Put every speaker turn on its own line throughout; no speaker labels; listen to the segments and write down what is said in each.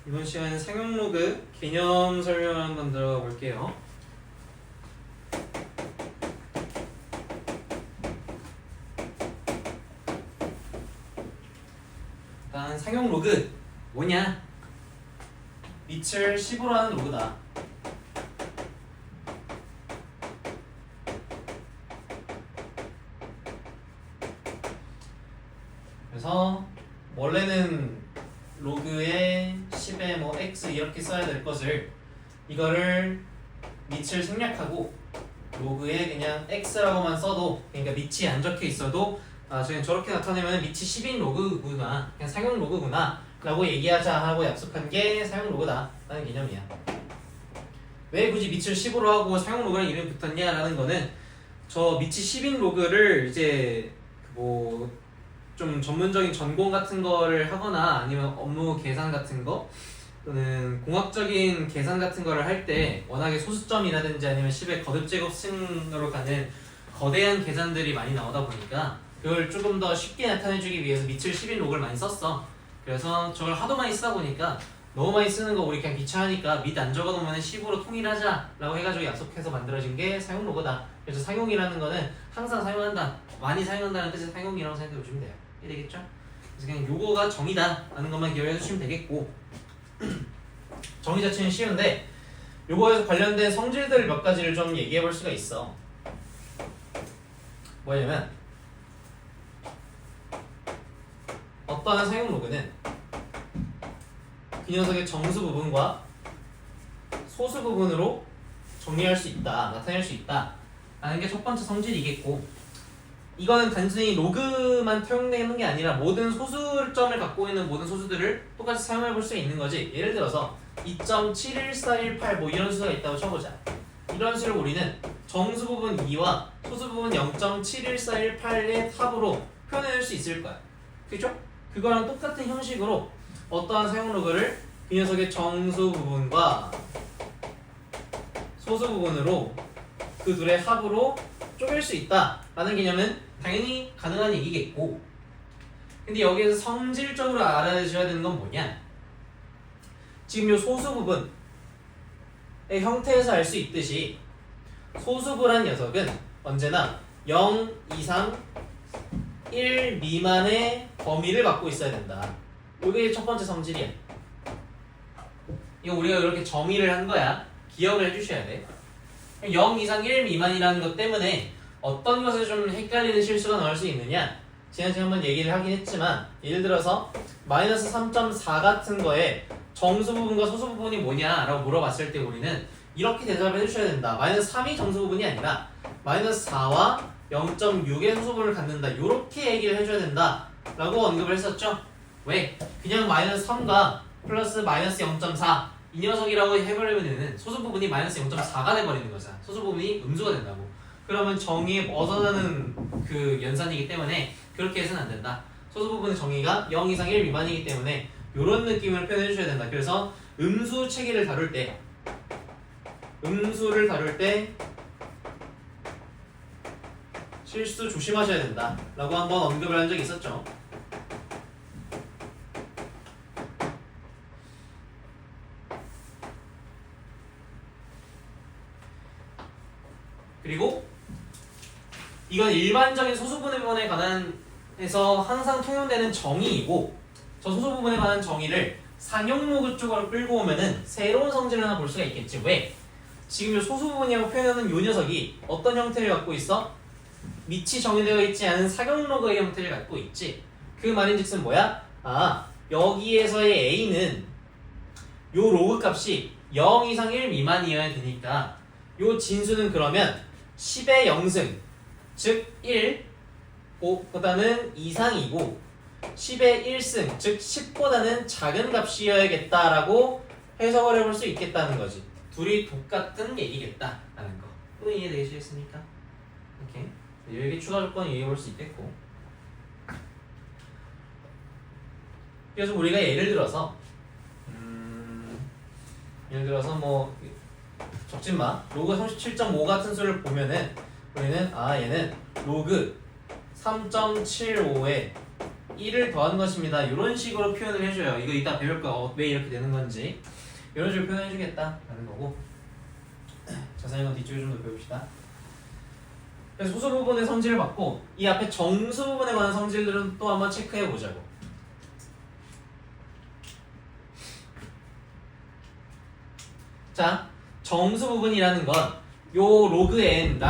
이번 시간에 상용 로그 개념 설명을 한번 들어가 볼게요. 일단 상용 로그 뭐냐? 밑을 10으로 하는 로그다. 그래서 원래는 로그에 10에 뭐 x 이렇게 써야 될 것을 이거를 밑을 생략하고 로그에 그냥 x라고만 써도, 그러니까 밑이 안 적혀 있어도 저희는 저렇게 나타내면 밑이 10인 로그구나, 그냥 상용 로그구나 라고 얘기하자 하고 약속한 게 상용 로그다 라는 개념이야. 왜 굳이 밑을 10으로 하고 상용 로그라는 이름이 붙었냐 라는 거는, 저 밑이 10인 로그를 이제 뭐 좀 전문적인 전공 같은 거를 하거나 아니면 업무 계산 같은 거 또는 공학적인 계산 같은 거를 할 때 워낙에 소수점이라든지 아니면 10의 거듭제곱승으로 가는 거대한 계산들이 많이 나오다 보니까 그걸 조금 더 쉽게 나타내주기 위해서 밑을 10인 로그를 많이 썼어. 그래서 저걸 하도 많이 쓰다 보니까 너무 많이 쓰는 거 우리 그냥 귀찮으니까 밑 안 적어놓으면 10으로 통일하자 라고 해가지고 약속해서 만들어진 게 상용 로그다. 그래서 상용이라는 거는 항상 사용한다, 많이 사용한다는 뜻의 상용이라고 생각해 보시면 돼요. 이해되겠죠? 그래서 그냥 요거가 정의다 라는 것만 기억해 주시면 되겠고, 정의 자체는 쉬운데 요거에서 관련된 성질들 몇 가지를 좀 얘기해 볼 수가 있어. 뭐냐면 어떠한 상용 로그는 그 녀석의 정수 부분과 소수 부분으로 정리할 수 있다, 나타낼 수 있다 라는 게 첫 번째 성질이겠고, 이거는 단순히 로그만 통용되는 게 아니라 모든 소수점을 갖고 있는 모든 소수들을 똑같이 사용해 볼 수 있는 거지. 예를 들어서 2.71418 뭐 이런 수가 있다고 쳐보자. 이런 수를 우리는 정수 부분 2와 소수 부분 0.71418의 합으로 표현해낼 수 있을 거야. 그죠? 그거랑 똑같은 형식으로 어떠한 사용 로그를 이 녀석의 정수 부분과 소수 부분으로 그 둘의 합으로 쪼갤 수 있다 라는 개념은 당연히 가능한 얘기겠고, 근데 여기에서 성질적으로 알아주셔야 되는 건 뭐냐, 지금 이 소수 부분의 형태에서 알 수 있듯이 소수부란 녀석은 언제나 0 이상 1 미만의 범위를 갖고 있어야 된다. 이게 첫 번째 성질이야. 이거 우리가 이렇게 정의를 한 거야. 기억을 해주셔야 돼. 0 이상 1 미만이라는 것 때문에 어떤 것에 좀 헷갈리는 실수가 나올 수 있느냐, 지난주에 한번 얘기를 하긴 했지만, 예를 들어서 마이너스 3.4 같은 거에 정수 부분과 소수 부분이 뭐냐 라고 물어봤을 때 우리는 이렇게 대답을 해주셔야 된다. 마이너스 3이 정수 부분이 아니라 마이너스 4와 0.6의 소수 부분을 갖는다, 이렇게 얘기를 해줘야 된다 라고 언급을 했었죠. 왜? 그냥 마이너스 3과 플러스 마이너스 0.4 이 녀석이라고 해버리면 소수 부분이 마이너스 0.4가 돼버리는 거잖아. 소수 부분이 음수가 된다고. 그러면 정의에 벗어나는 그 연산이기 때문에 그렇게 해서는 안 된다. 소수 부분의 정의가 0 이상 1 미만이기 때문에 이런 느낌을 표현해 주셔야 된다. 그래서 음수 체계를 다룰 때, 음수를 다룰 때 실수 조심하셔야 된다 라고 한번 언급을 한 적이 있었죠. 그리고 이건 일반적인 소수 부분에 관한 해서 항상 통용되는 정의이고, 저 소수 부분에 관한 정의를 상용 로그 쪽으로 끌고 오면은 새로운 성질을 하나 볼 수가 있겠지. 왜? 지금 이 소수 부분이라고 표현하는 이 녀석이 어떤 형태를 갖고 있어? 밑이 정의되어 있지 않은 상용 로그의 형태를 갖고 있지. 그 말인즉슨 뭐야? 여기에서의 a는 요 로그 값이 0 이상 1 미만이어야 되니까 요 진수는 그러면 10의 0승, 즉 1 보다는 이상이고 10의 1승, 즉 10보다는 작은 값이어야겠다라고 해석을 해볼 수 있겠다는 거지. 둘이 똑같은 얘기겠다라는 거. 또 이해되시겠습니까? 이렇게 여기 추가 조건 얘기해 볼 수 있겠고, 그래서 우리가 예를 들어서 뭐 적진마 로그 37.5 같은 수를 보면은 우리는 얘는 로그 3.75의 1을 더한 것입니다. 이런 식으로 표현을 해줘요. 이거 이따 배울 거야. 왜 이렇게 되는 건지. 이런 식으로 표현해주겠다 라는 거고, 자세한 건 뒤쪽에 좀 더 배웁시다. 그래서 소수 부분의 성질을 받고 이 앞에 정수 부분에 관한 성질들은 또 한번 체크해 보자고. 자, 정수 부분이라는 건 요 로그 n,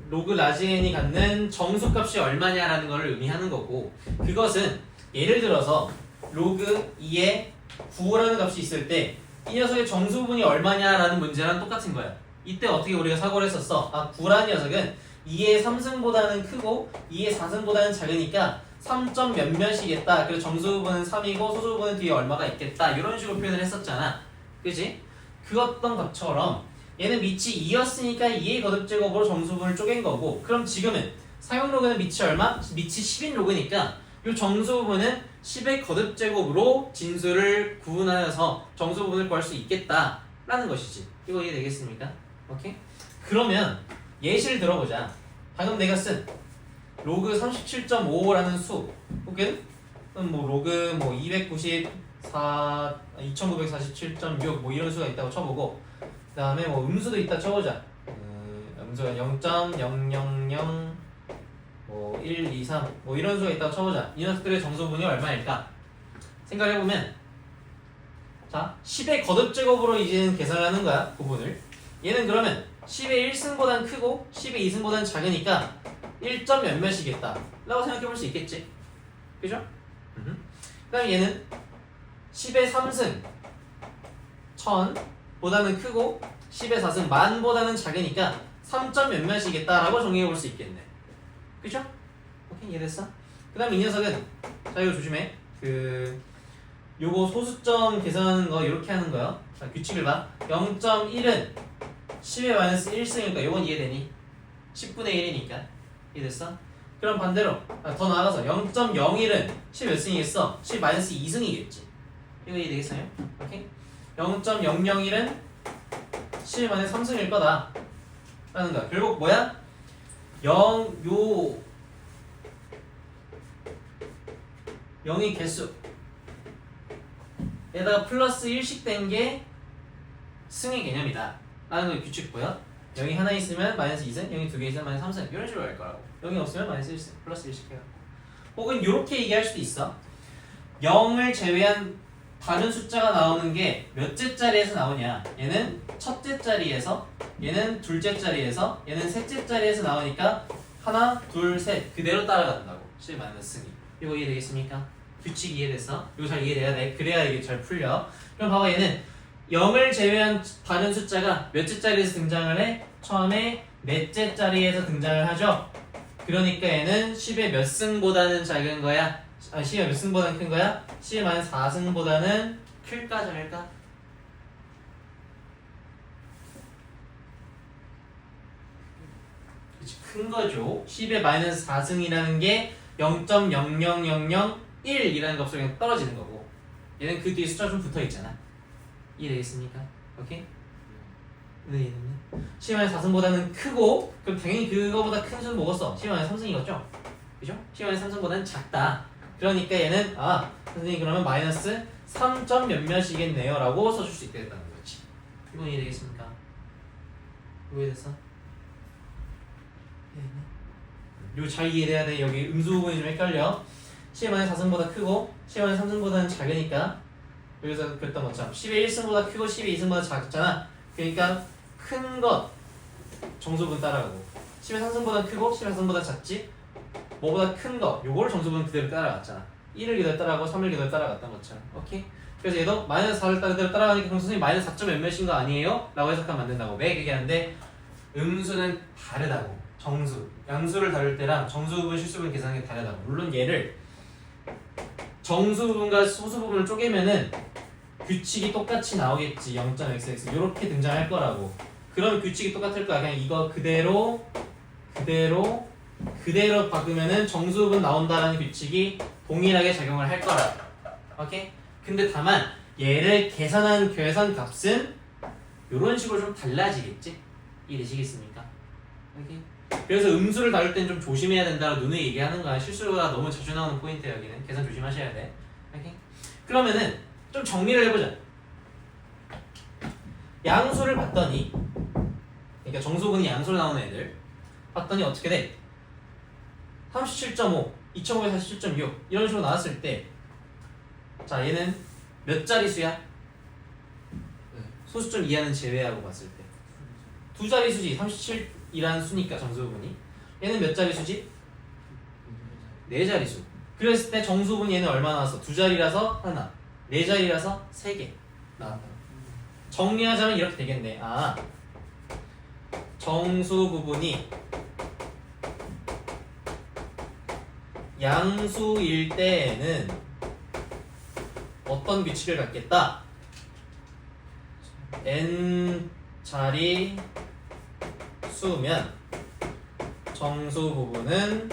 로그 라지 n이 갖는 정수값이 얼마냐라는 걸 의미하는 거고, 그것은 예를 들어서 로그 2에 9라는 값이 있을 때 이 녀석의 정수 부분이 얼마냐라는 문제랑 똑같은 거야. 이때 어떻게 우리가 사고를 했었어? 9라는 녀석은 2의 3승보다는 크고 2의 4승보다는 작으니까 3점 몇몇이겠다. 그래서 정수 부분은 3이고 소수 부분은 뒤에 얼마가 있겠다. 이런 식으로 표현을 했었잖아. 그지? 그었던 것처럼 얘는 밑이 2였으니까 2의 거듭제곱으로 정수 부분을 쪼갠 거고, 그럼 지금은 사용 로그는 밑이 얼마? 밑이 10인 로그니까 이 정수 부분은 10의 거듭제곱으로 진수를 구분하여서 정수 부분을 구할 수 있겠다라는 것이지. 이거 이해되겠습니까? 오케이? 그러면 예시를 들어보자. 방금 내가 쓴 로그 37.5라는 수 혹은 뭐 로그 294 2947.6 뭐 이런 수가 있다고 쳐보고, 그 다음에 뭐 음수도 있다 쳐보자. 음수가 0.000 뭐 1, 2, 3 뭐 이런 수가 있다고 쳐보자. 이 녀석들의 정수분이 얼마일까? 생각해보면, 자 10의 거듭제곱으로 이제는 계산을 하는 거야. 부분을. 얘는 그러면 10의 1승보단 크고 10의 2승보단 작으니까 1점 몇몇이겠다 라고 생각해볼 수 있겠지. 그죠? 그 다음에 얘는 10의 3승 1000 보다는 크고 10의 4승 만보다는 작으니까 3점 몇몇이겠다 라고 정리해볼 수 있겠네. 그죠? 오케이, 이해됐어? 그 다음에 이 녀석은, 자 이거 조심해. 요거 소수점 계산하는 거 이렇게 하는 거야. 자 규칙을 봐. 0.1은 10의 마이너스 1승이니까 요건 이해되니? 10분의 1이니까 이해됐어? 그럼 반대로 더 나아가서 0.01은 10 몇 승이겠어? 10 마이너스 2승이겠지. 이거 이해되겠어요? 오케이? 0.001은 10 마이너스 3승일 거다 라는 거야. 결국 뭐야? 0이 개수 에다가 플러스 1씩 된 게 승의 개념이다 라는 거 규칙 보여? 0이 하나 있으면 마이너스 2승, 0이 두 개 있으면 마이너스 3승 이런 식으로 할 거라고. 0이 없으면 마이너스 1승, 플러스 1씩 해갖고. 혹은 이렇게 얘기할 수도 있어. 0을 제외한 다른 숫자가 나오는 게 몇째 자리에서 나오냐. 얘는 첫째 자리에서, 얘는 둘째 자리에서, 얘는 셋째 자리에서 나오니까 하나, 둘, 셋 그대로 따라간다고. 10 마이너스 승이. 이거 이해되겠습니까? 규칙 이해됐어? 이거 잘 이해돼야 돼. 그래야 이게 잘 풀려. 그럼 봐봐, 얘는 0을 제외한 다른 숫자가 몇째 자리에서 등장을 해? 처음에 넷째 자리에서 등장을 하죠. 그러니까 얘는 10의 몇 승보다는 작은 거야? 10의 몇 승보다는 큰 거야? 10의 마이너스 4승보다는 클까 작을까? 그치, 큰 거죠. 10의 마이너스 4승이라는 게 0.00001이라는 값으로 그냥 떨어지는 거고, 얘는 그 뒤에 숫자 좀 붙어 있잖아. 이해되겠습니까? 오케이? 네. 10의 4승보다는 크고, 그럼 당연히 그거보다 큰 수는 뭐겠어? 10의 3승이겠죠? 그죠? 10의 3승보다는 작다. 그러니까 얘는 선생님 그러면 마이너스 3점 몇몇이겠네요 라고 써줄 수 있겠다는 거지. 이건 이해되겠습니까? 이거 이해됐어? 이거 잘 이해돼야 돼. 여기 음수 부분이 좀 헷갈려. 10의 4승보다 크고 10의 3승보다는 작으니까, 여기서 그랬던 것처럼 10의 1승보다 크고 10의 2승보다 작잖아. 그러니까 큰 것 정수분 따라가고, 10의 3승보다 크고 10의 4승보다 작지? 뭐보다 큰 거 요거를 정수분 그대로 따라갔잖아. 1을 그대로 따라가고 3을 그대로 따라갔던 것처럼. 오케이? 그래서 얘도 마이너스 4를 그대로 따라가니까 그럼 선생님 마이너스 4점 몇몇인 거 아니에요? 라고 해석하면 안 된다고. 왜 그게 안 돼? 음수는 다르다고. 정수, 양수를 다룰 때랑 정수 부분, 실수 부분 계산하는 게 다르다고. 물론 얘를 정수 부분과 소수 부분을 쪼개면은 규칙이 똑같이 나오겠지. 0.xx 이렇게 등장할 거라고. 그럼 규칙이 똑같을 거야. 그냥 이거 그대로 바꾸면은 정수 부분 나온다라는 규칙이 동일하게 작용을 할 거라. 오케이? 근데 다만 얘를 계산한 계산 값은 이런 식으로 좀 달라지겠지? 이해되시겠습니까? 오케이? 그래서 음수를 다룰 땐 좀 조심해야 된다고 누누이 얘기하는 거야. 실수가 너무 자주 나오는 포인트야. 여기는 계산 조심하셔야 돼. 오케이? 그러면은 좀 정리를 해보자. 양수를 봤더니, 그러니까 정수분이 양수로 나오는 애들 봤더니 어떻게 돼? 37.5, 2.5에 47.6 이런 식으로 나왔을 때, 자 얘는 몇 자리수야? 소수점 이하는 제외하고 봤을 때 두 자리수지. 37이라는 수니까 정수분이. 얘는 몇 자리수지? 네 자리수. 그랬을 때 정수분 얘는 얼마 나왔어? 두 자리라서 하나, 네 자리라서 세 개 나왔다. 정리하자면 이렇게 되겠네. 아, 정수 부분이 양수일 때에는 어떤 규칙을 갖겠다? n 자리 수면 정수 부분은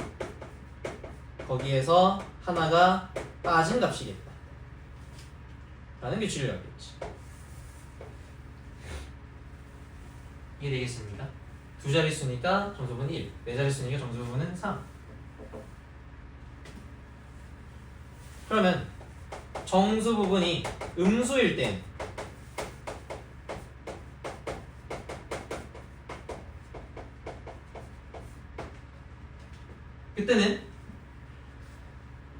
거기에서 하나가 빠진 값이겠다 라는 규칙을 갖겠지. 이해되겠습니까? 두 자릿수니까 정수분은 1, 네 자릿수니까 정수분은 3. 그러면 정수 부분이 음수일 땐 그때는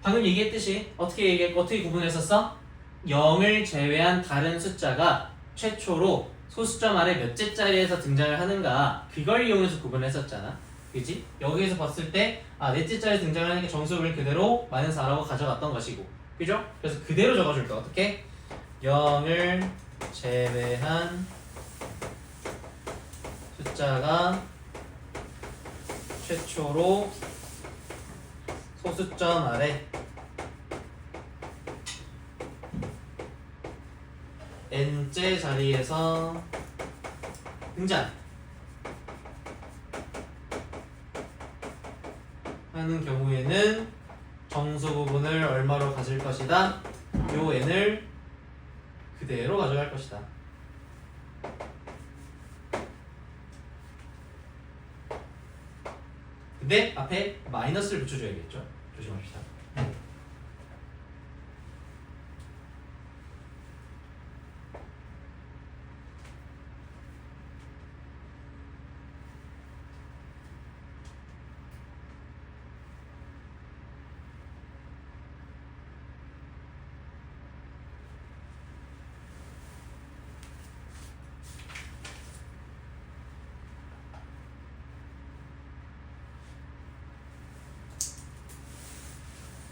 방금 얘기했듯이 어떻게 구분했었어? 0을 제외한 다른 숫자가 최초로 소수점 아래 몇째 자리에서 등장을 하는가, 그걸 이용해서 구분했었잖아. 그지? 여기에서 봤을 때 넷째 자리에 등장을 하니까 정수분을 그대로 마이너스 4라고 가져갔던 것이고, 그죠? 그래서 그대로 적어줄 거야. 어떻게? 0을 제외한 숫자가 최초로 소수점 아래 n째 자리에서 등장 하는 경우에는 정수 부분을 얼마로 가질 것이다? 요 n을 그대로 가져갈 것이다. 근데 앞에 마이너스를 붙여줘야겠죠? 조심합시다.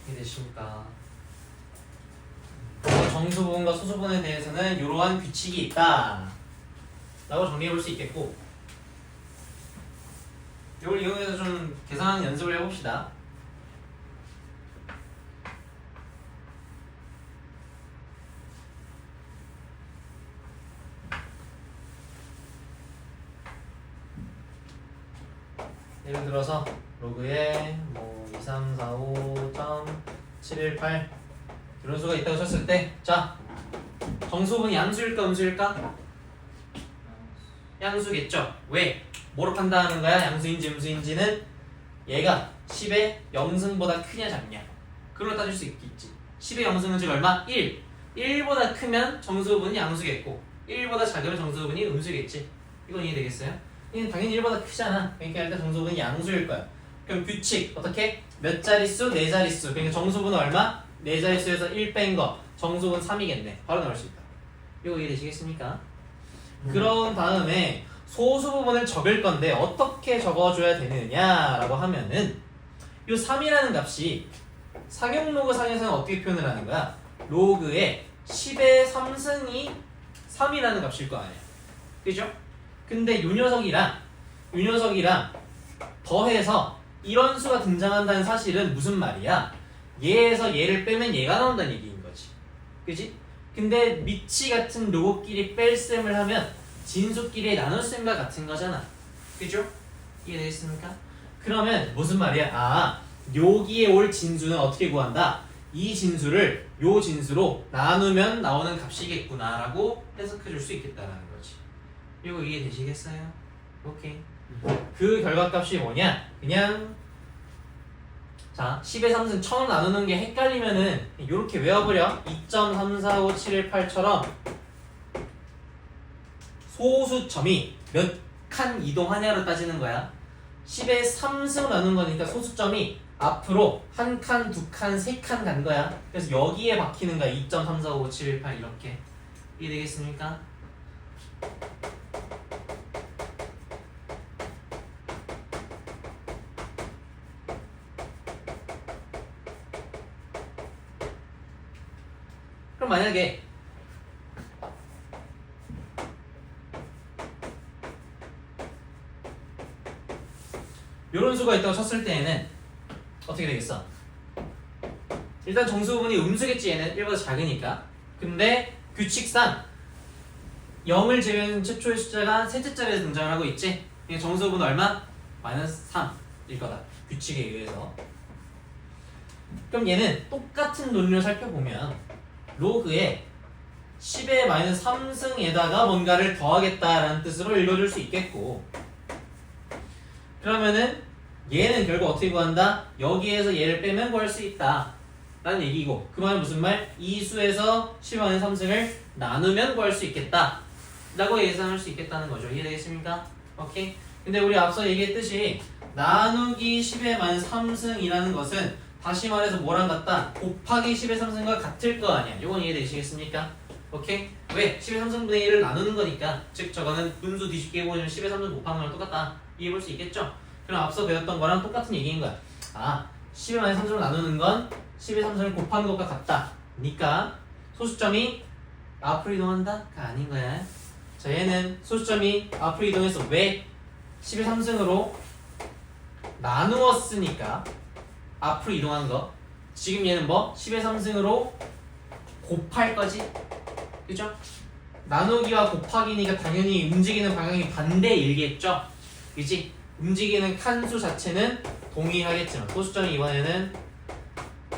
이해되십니까? 정수 부분과 소수 부분에 대해서는 이러한 규칙이 있다 라고 정리해 볼 수 있겠고, 이걸 이용해서 좀 계산하는 연습을 해봅시다. 예를 들어서 로그에 2, 3, 4, 5.718 이런 수가 있다고 쳤을 때, 자, 정수분이 양수일까 음수일까? 양수겠죠. 왜? 뭐로 판단하는 거야? 양수인지 음수인지는 얘가 10의 0승보다 크냐 작냐, 그걸로 따질 수 있겠지. 10의 0승은 즉 얼마? 1. 1보다 크면 정수분이 양수겠고 1보다 작으면 정수분이 음수겠지. 이건 이해되겠어요? 얘는 당연히 1보다 크잖아. 그러니까 일단 정수분이 양수일 거야. 그럼 규칙 어떻게? 몇 자릿수? 네 자릿수. 그러니까 정수분은 얼마? 네 자릿수에서 1 뺀 거 정수분 3이겠네. 바로 나올 수 있다. 이거 이해되시겠습니까? 그런 다음에 소수 부분을 적을 건데 어떻게 적어줘야 되느냐라고 하면은 이 3이라는 값이 상용 로그 상에서는 어떻게 표현을 하는 거야? 로그에 10의 3승이 3이라는 값일 거 아니야. 그죠? 근데 이 녀석이랑 더해서 이런 수가 등장한다는 사실은 무슨 말이야? 얘에서 얘를 빼면 얘가 나온다는 얘기인 거지. 그지? 근데 미치 같은 로그끼리 뺄셈을 하면 진수끼리의 나눗셈과 같은 거잖아. 그죠? 이해되겠습니까? 그러면 무슨 말이야? 여기에 올 진수는 어떻게 구한다? 이 진수를 요 진수로 나누면 나오는 값이겠구나 라고 해석해 줄 수 있겠다라는 거지. 이거 이해되시겠어요? 오케이. 그 결과값이 뭐냐? 그냥 자 10의 3승 1000 나누는 게 헷갈리면은 이렇게 외워버려. 2.34571,8처럼 소수점이 몇 칸 이동하냐로 따지는 거야. 10의 3승 나눈 거니까 소수점이 앞으로 한 칸, 두 칸, 세 칸 간 거야. 그래서 여기에 박히는 거야. 2.34571,8 이렇게. 이해 되겠습니까? 그럼 만약에 이런 수가 있다고 쳤을 때에는 어떻게 되겠어? 일단 정수 부분이 음수겠지. 얘는 1보다 작으니까. 근데 규칙상 0을 제외한 최초의 숫자가 셋째 자리에서 등장을 하고 있지. 정수 부분은 얼마? 마이너스 3일 거다. 규칙에 의해서. 그럼 얘는 똑같은 논리를 살펴보면 로그에 10의 마이너스 3승에다가 뭔가를 더하겠다라는 뜻으로 읽어줄 수 있겠고, 그러면은 얘는 결국 어떻게 구한다? 여기에서 얘를 빼면 구할 수 있다 라는 얘기고, 그 말은 무슨 말? 이 수에서 10의 마이너스 3승을 나누면 구할 수 있겠다 라고 예상할 수 있겠다는 거죠. 이해되겠습니까? 오케이? 근데 우리 앞서 얘기했듯이 나누기 10의 마이너스 3승이라는 것은 다시 말해서 뭐랑 같다? 곱하기 10의 3승과 같을 거 아니야. 이건 이해되시겠습니까? 오케이? 왜? 10의 3승분의 1을 나누는 거니까. 즉 저거는 분수 뒤집기 해보면 10의 3승 곱하는 거랑 똑같다. 이해해볼 수 있겠죠? 그럼 앞서 배웠던 거랑 똑같은 얘기인 거야. 아, 10의 마이너스 3승을 나누는 건 10의 3승을 곱하는 것과 같다. 그러니까 소수점이 앞으로 이동한다? 가 아닌 거야. 자, 얘는 소수점이 앞으로 이동해서 왜 10의 3승으로 나누었으니까 앞으로 이동한 거. 지금 얘는 뭐? 10의 3승으로 곱할 거지? 그죠? 나누기와 곱하기니까 당연히 움직이는 방향이 반대일겠죠? 그지? 움직이는 칸수 자체는 동일하겠지만 소수점이 이번에는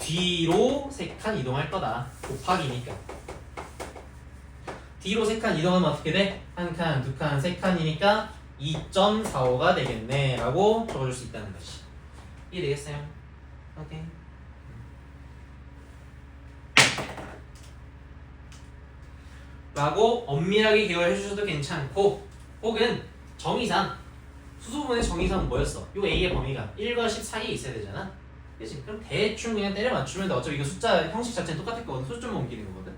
뒤로 3칸 이동할 거다. 곱하기니까. 뒤로 3칸 이동하면 어떻게 돼? 1칸, 2칸, 3칸이니까 2.45가 되겠네 라고 적어줄 수 있다는 것이. 이해되겠어요? 오케이. 라고 엄밀하게 기억을 해주셔도 괜찮고, 혹은 정의상 수소분의 정의상 뭐였어? 요 A의 범위가 1과 10 사이에 있어야 되잖아. 그치? 그럼 대충 그냥 때려 맞추면 돼. 어차피 이거 숫자 형식 자체는 똑같을 거거든. 소수점만 옮기는 거거든.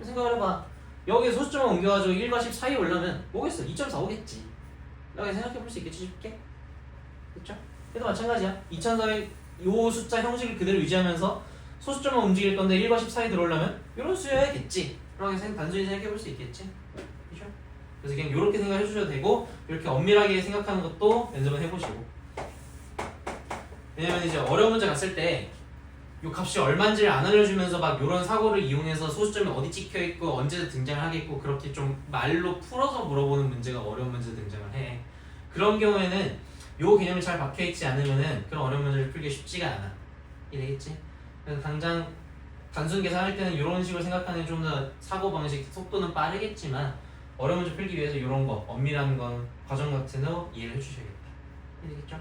생각을 해봐. 여기에 소수점만 옮겨가지고 1과 10 사이에 올려면 뭐겠어? 2.45겠지 라고 생각해볼 수 있겠지 쉽게? 그쵸? 그래도 마찬가지야. 2.4의 요 숫자 형식을 그대로 유지하면서 소수점만 움직일 건데 1과 10 사이 들어오려면 이런 수여야겠지 라고 단순히 생각해볼 수 있겠지? 그죠? 그래서 그냥 이렇게 생각해 주셔도 되고, 이렇게 엄밀하게 생각하는 것도 연습을 해보시고. 왜냐면 이제 어려운 문제 갔을 때 요 값이 얼마인지를 안 알려주면서 막 요런 사고를 이용해서 소수점이 어디 찍혀있고 언제 등장을 하겠고 그렇게 좀 말로 풀어서 물어보는 문제가 어려운 문제 등장을 해. 그런 경우에는 요 개념이 잘 박혀있지 않으면은 그런 어려운 문제를 풀기 쉽지가 않아. 이해되겠지? 그래서 당장 단순 계산할 때는 이런 식으로 생각하는 좀 더 사고방식, 속도는 빠르겠지만 어려운 문제 풀기 위해서 이런 거, 엄밀한 건 과정 같은 거 이해를 해주셔야겠다. 이해되겠죠?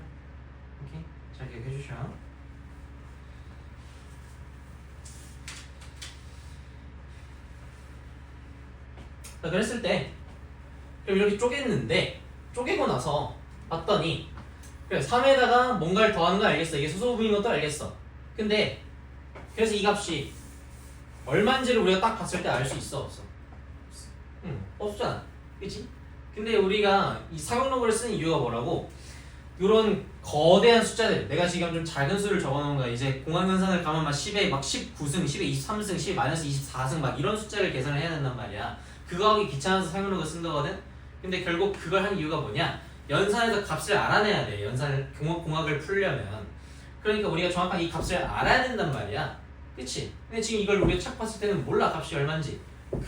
오케이? 잘 기억해 주셔. 자, 그랬을 때 그럼 이렇게 쪼갰는데, 쪼개고 나서 봤더니 그래 3에다가 뭔가를 더하는 건 알겠어. 이게 소수부분인 것도 알겠어. 근데 그래서 이 값이 얼마인지를 우리가 딱 봤을 때 알 수 있어? 없어? 없잖아. 그치? 근데 우리가 이 사용로그를 쓰는 이유가 뭐라고? 이런 거대한 숫자들, 내가 지금 좀 작은 수를 적어놓은 거야. 이제 공항연산을 가면 막 10에 막 19승, 10에 23승, 10에 마이너스 24승 막 이런 숫자를 계산을 해야 된단 말이야. 그거 하기 귀찮아서 사용로그 쓴 거거든? 근데 결국 그걸 한 이유가 뭐냐? 연산에서 값을 알아내야 돼. 연산을 공학을 풀려면. 그러니까 우리가 정확하게 이 값을 알아야 된단 말이야. 그치? 근데 지금 이걸 우리가 착 봤을 때는 몰라, 값이 얼마인지.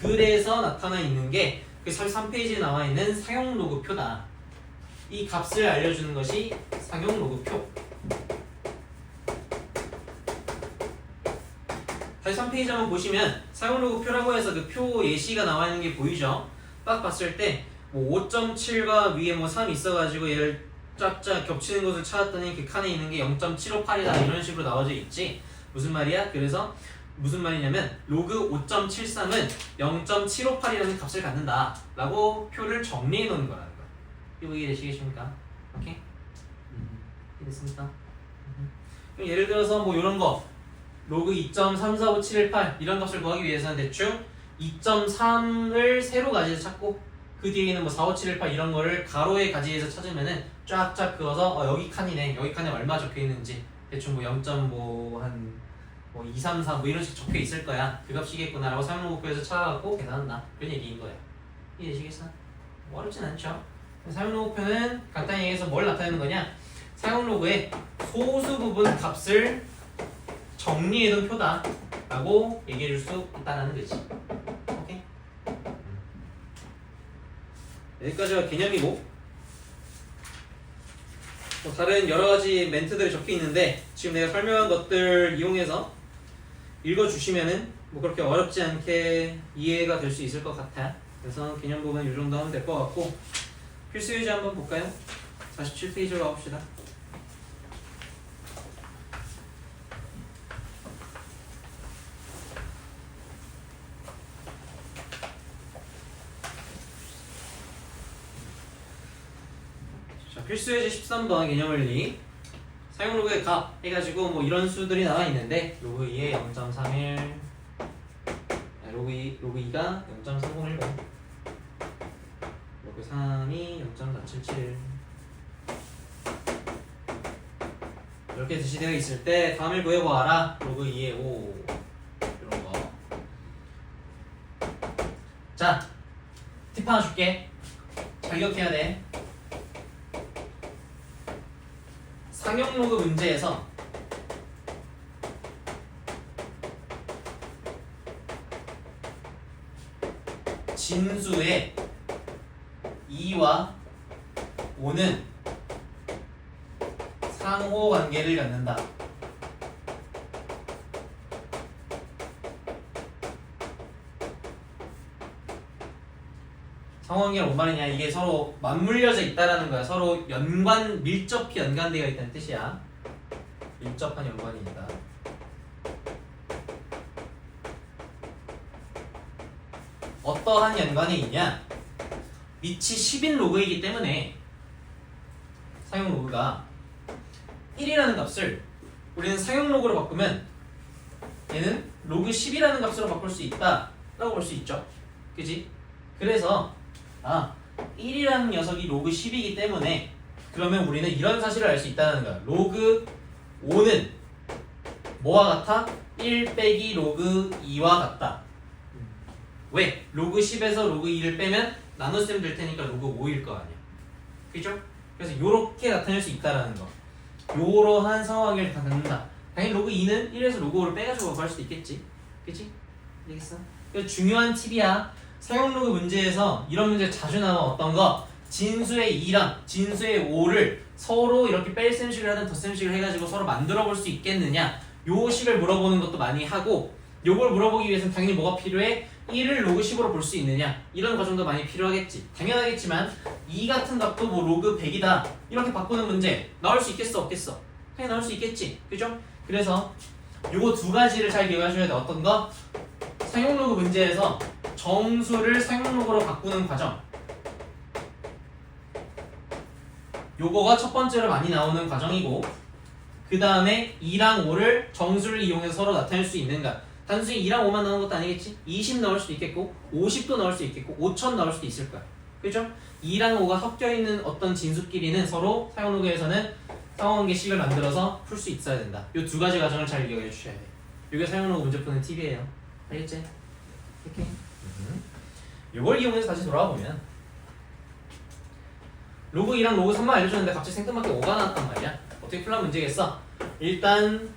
그래서 나타나 있는 게 그 43페이지에 나와 있는 사용로그표다. 이 값을 알려주는 것이 사용로그표. 43페이지 한번 보시면 사용로그표라고 해서 그 표 예시가 나와 있는 게 보이죠? 딱 봤을 때 뭐 5.7과 위에 뭐 3 있어가지고 얘를 쫙쫙 겹치는 것을 찾았더니 그 칸에 있는 게 0.758이다 이런 식으로 나와져 있지. 무슨 말이야? 그래서 무슨 말이냐면 로그 5.73은 0.758이라는 값을 갖는다 라고 표를 정리해 놓은 거라는 거야. 이거 이해되시겠습니까? 오케이? 이해됐습니까? 그럼 예를 들어서 뭐 이런 거 로그 2.34578 이런 값을 구하기 위해서는 대충 2.3을 세로 가지에서 찾고 그 뒤에 있는 뭐 45718 이런 거를 가로의 가지에서 찾으면은 쫙쫙 그어서 여기 칸이네 여기 칸에 얼마 적혀 있는지 대충 뭐 0.234 뭐 이런 식 적혀 있을 거야. 그 값이겠구나 라고 사용로그표에서 찾아갖고 계산한다 그런 얘기인 거야. 이해되시겠어? 뭐 어렵진 않죠. 사용로그표는 간단히 얘기해서 뭘 나타내는 거냐, 사용로그의 소수 부분 값을 정리해둔 표다 라고 얘기해줄 수 있다는 거지. 오케이? 여기까지가 개념이고 뭐 다른 여러가지 멘트들이 적혀 있는데 지금 내가 설명한 것들 이용해서 읽어주시면은 뭐 그렇게 어렵지 않게 이해가 될 수 있을 것 같아. 그래서 개념 부분 이 정도 하면 될 것 같고 필수 예제 한번 볼까요? 47페이지로 가봅시다. 자, 필수 예제 13번 개념 원리 사용 로그의 값 해가지고 뭐 이런 수들이 나와 있는데 로그 2에 0.31 로그 2가 0.3010 로그 3이 0.477 이렇게 제시되어 있을 때 다음을 구해보아라. 로그 2에 5 이런 거. 자, 팁 하나 줄게. 잘 기억해야 돼. 상용 로그 문제에서 진수의 2와 5는 상호 관계를 갖는다. 상호 관계는 뭔 말이냐? 이게 서로 맞물려져 있다라는 거야. 서로 밀접히 연관되어 있다는 뜻이야. 밀접한 연관이 있다. 어떠한 연관이 있냐? 밑이 10인 로그이기 때문에 사용 로그가 1이라는 값을 우리는 사용 로그로 바꾸면 얘는 로그 10이라는 값으로 바꿀 수 있다 라고 볼 수 있죠. 그지? 그래서 1이라는 녀석이 로그 10이기 때문에 그러면 우리는 이런 사실을 알 수 있다는 거야. 로그 5는 뭐와 같아? 1 빼기 로그 2와 같다. 왜? 로그 10에서 로그 2를 빼면 나눗셈 될 테니까 로그 5일 거 아니야. 그죠? 그래서 요렇게 나타낼 수 있다라는 거. 요러한 상황을 다 갖는다. 당연히 로그 2는 1에서 로그 5를 빼가지고 구할 수도 있겠지. 그치? 알겠어? 그래서 중요한 팁이야. 사용 로그 문제에서 이런 문제 자주 나와. 어떤 거? 진수의 2랑 진수의 5를 서로 이렇게 뺄셈식을 하든 덧셈식을 해가지고 서로 만들어 볼 수 있겠느냐, 요 식을 물어보는 것도 많이 하고, 요걸 물어보기 위해서는 당연히 뭐가 필요해? 1을 로그 10으로 볼 수 있느냐, 이런 과정도 많이 필요하겠지. 당연하겠지만 2 같은 값도 뭐 로그 100이다 이렇게 바꾸는 문제 나올 수 있겠어 없겠어? 당연히 나올 수 있겠지. 그죠? 그래서 요거 두 가지를 잘 기억하셔야 돼. 어떤 거? 사용 로그 문제에서 정수를 사용 로그로 바꾸는 과정, 요거가 첫 번째로 많이 나오는 과정이고, 그 다음에 2랑 5를 정수를 이용해서 서로 나타낼 수 있는가. 단순히 2랑 5만 나오는 것도 아니겠지. 20 나올 수도 있겠고 50도 나올 수도 있겠고 5000 나올 수도 있을 거야. 그죠? 2랑 5가 섞여있는 어떤 진수끼리는 서로 사용 로그에서는 상호관계식을 만들어서 풀 수 있어야 된다. 요 두 가지 과정을 잘 기억해 주셔야 돼. 이게 사용 로그 문제 푸는 팁이에요. 알겠지? 이렇게 요걸 이용해서 다시 돌아와 보면 로그 2랑 로그 3만 알려줬는데 갑자기 생뚱맞게 5가 나왔단 말이야. 어떻게 풀란 문제겠어? 일단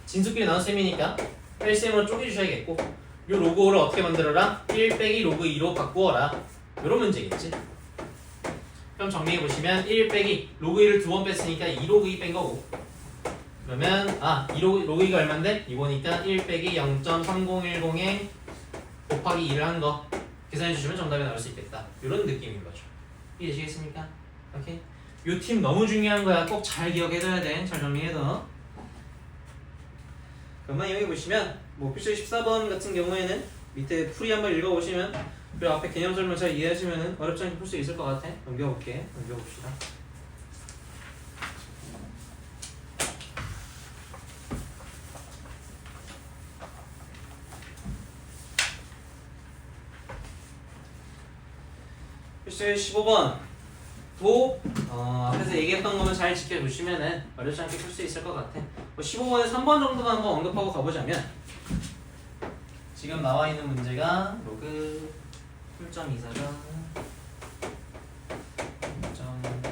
진수끼리 나눗셈이니까 뺄셈으로 쪼개주셔야겠고, 요 로그 5를 어떻게 만들어라? 1 빼기 로그 2로 바꾸어라. 요런 문제겠지. 그럼 정리해보시면 1 빼기 로그 2를 두 번 뺐으니까 2 로그 2 뺀 거고, 그러면 2 로그 2가 얼만데? 이거니까 1 빼기 0.3010에 곱하기 2를 한 거 계산해 주시면 정답이 나올 수 있겠다. 요런 느낌인 거죠. 이해되시겠습니까? 오케이? 요 팀 너무 중요한 거야. 꼭 잘 기억해둬야 돼. 잘 정리해둬. 그러면 여기 보시면 뭐 필수 14번 같은 경우에는 밑에 풀이 한번 읽어보시면 그리고 앞에 개념 설명 잘 이해하시면 어렵지 않게 풀 수 있을 것 같아. 넘겨볼게. 넘겨봅시다. 필수 15번 도 앞에서 얘기했던 거는 잘 지켜주시면은 어렵지 않게 풀 수 있을 것 같아. 뭐 15번에 3번 정도만 한번 언급하고 가보자면 지금 나와 있는 문제가 로그 풀.24가 0.50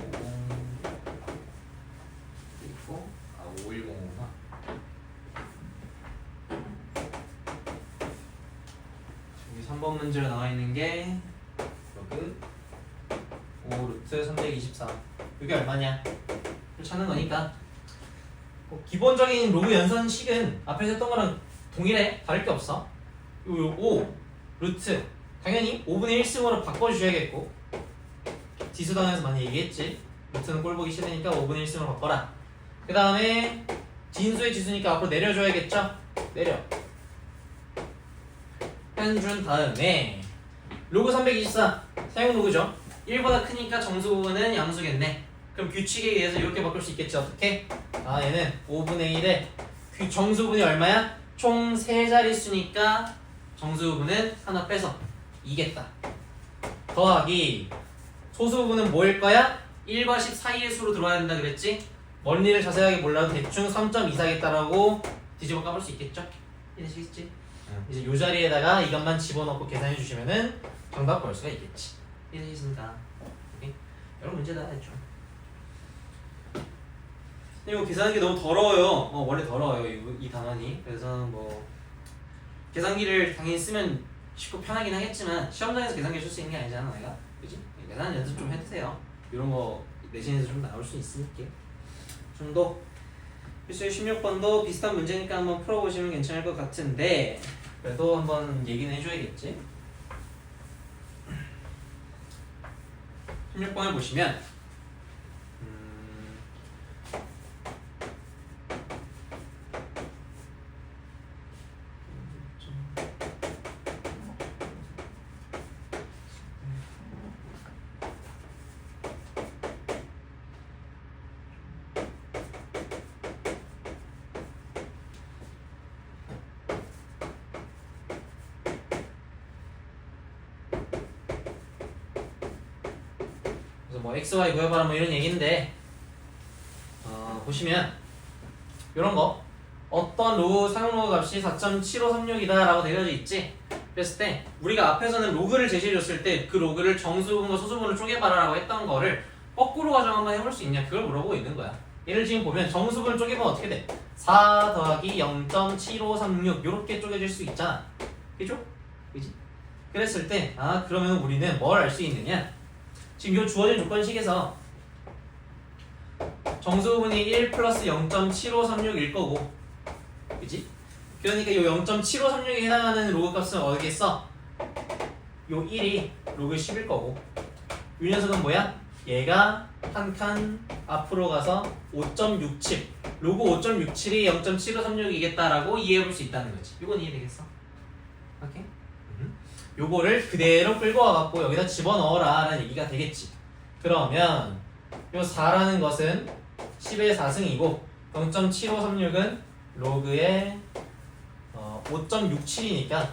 그리고 5105구나. 여기 3번 문제로 나와 있는 게 로그 5 루트 324 이게 얼마냐? 찾는 거니까 뭐 기본적인 로그 연산식은 앞에서 했던 거랑 동일해. 다를 게 없어. 요 5 루트 당연히 5분의 1승으로 바꿔주셔야겠고 지수단에서 많이 얘기했지. 루트는 꼴 보기 싫으니까 5분의 1승으로 바꿔라. 그 다음에 진수의 지수니까 앞으로 내려줘야겠죠? 내려 해준 다음에 로그 324 사용 로그죠. 1보다 크니까 정수 부분은 양수겠네. 그럼 규칙에 의해서 이렇게 바꿀 수 있겠지. 어떻게? 얘는 5분의 1에 정수 부분이 얼마야? 총 3자릿수니까 정수 부분은 하나 빼서 2겠다. 더하기 소수 부분은 뭐일 거야? 1과 10 사이의 수로 들어와야 된다 그랬지? 원리를 자세하게 몰라도 대충 3.24겠다라고 뒤집어 까볼 수 있겠죠? 이해되시겠지? 이제 이 자리에다가 이것만 집어넣고 계산해 주시면은 정답 볼 수가 있겠지. 이해되셨습니까? 오케이? 여러 문제다 했죠. 이거 계산하는 게 너무 더러워요. 원래 더러워요 이 단원이. 그래서 뭐 계산기를 당연히 쓰면 쉽고 편하긴 하겠지만 시험장에서 계산기 쓸 수 있는 게 아니잖아 내가. 그지? 계산 연습 좀 해주세요. 이런 거 내신에서 좀 나올 수 있으니까. 정도. 필수 16번도 비슷한 문제니까 한번 풀어보시면 괜찮을 것 같은데 그래도 한번 얘기는 해줘야겠지. 16번을 보시면 뭐 XY 구해봐라 뭐 이런 얘기인데 보시면 이런 거 어떤 로그 사용 로그 값이 4.7536이다 라고 되어져 있지. 그랬을 때 우리가 앞에서는 로그를 제시해줬을 때 그 로그를 정수분과 소수분을 쪼개봐라 라고 했던 거를 거꾸로 가정 한번 해볼 수 있냐 그걸 물어보고 있는 거야. 얘를 지금 보면 정수분을 쪼개보면 어떻게 돼? 4 더하기 0.7536 요렇게 쪼개질 수 있잖아. 그죠? 그지? 그랬을 때 그러면 우리는 뭘 알 수 있느냐? 지금 이 주어진 조건식에서 정수분이 1 플러스 0.7536일 거고 그치? 그러니까 이 0.7536에 해당하는 로그 값은 어디겠어? 요 1이 로그 10일 거고 이 녀석은 뭐야? 얘가 한 칸 앞으로 가서 5.67 로그 5.67이 0.7536이겠다라고 이해해볼 수 있다는 거지. 이건 이해되겠어? 오케이? 요거를 그대로 끌고 와갖고 여기다 집어넣어라 라는 얘기가 되겠지. 그러면 요 4라는 것은 10의 4승이고 0.7536은 로그의 5.67이니까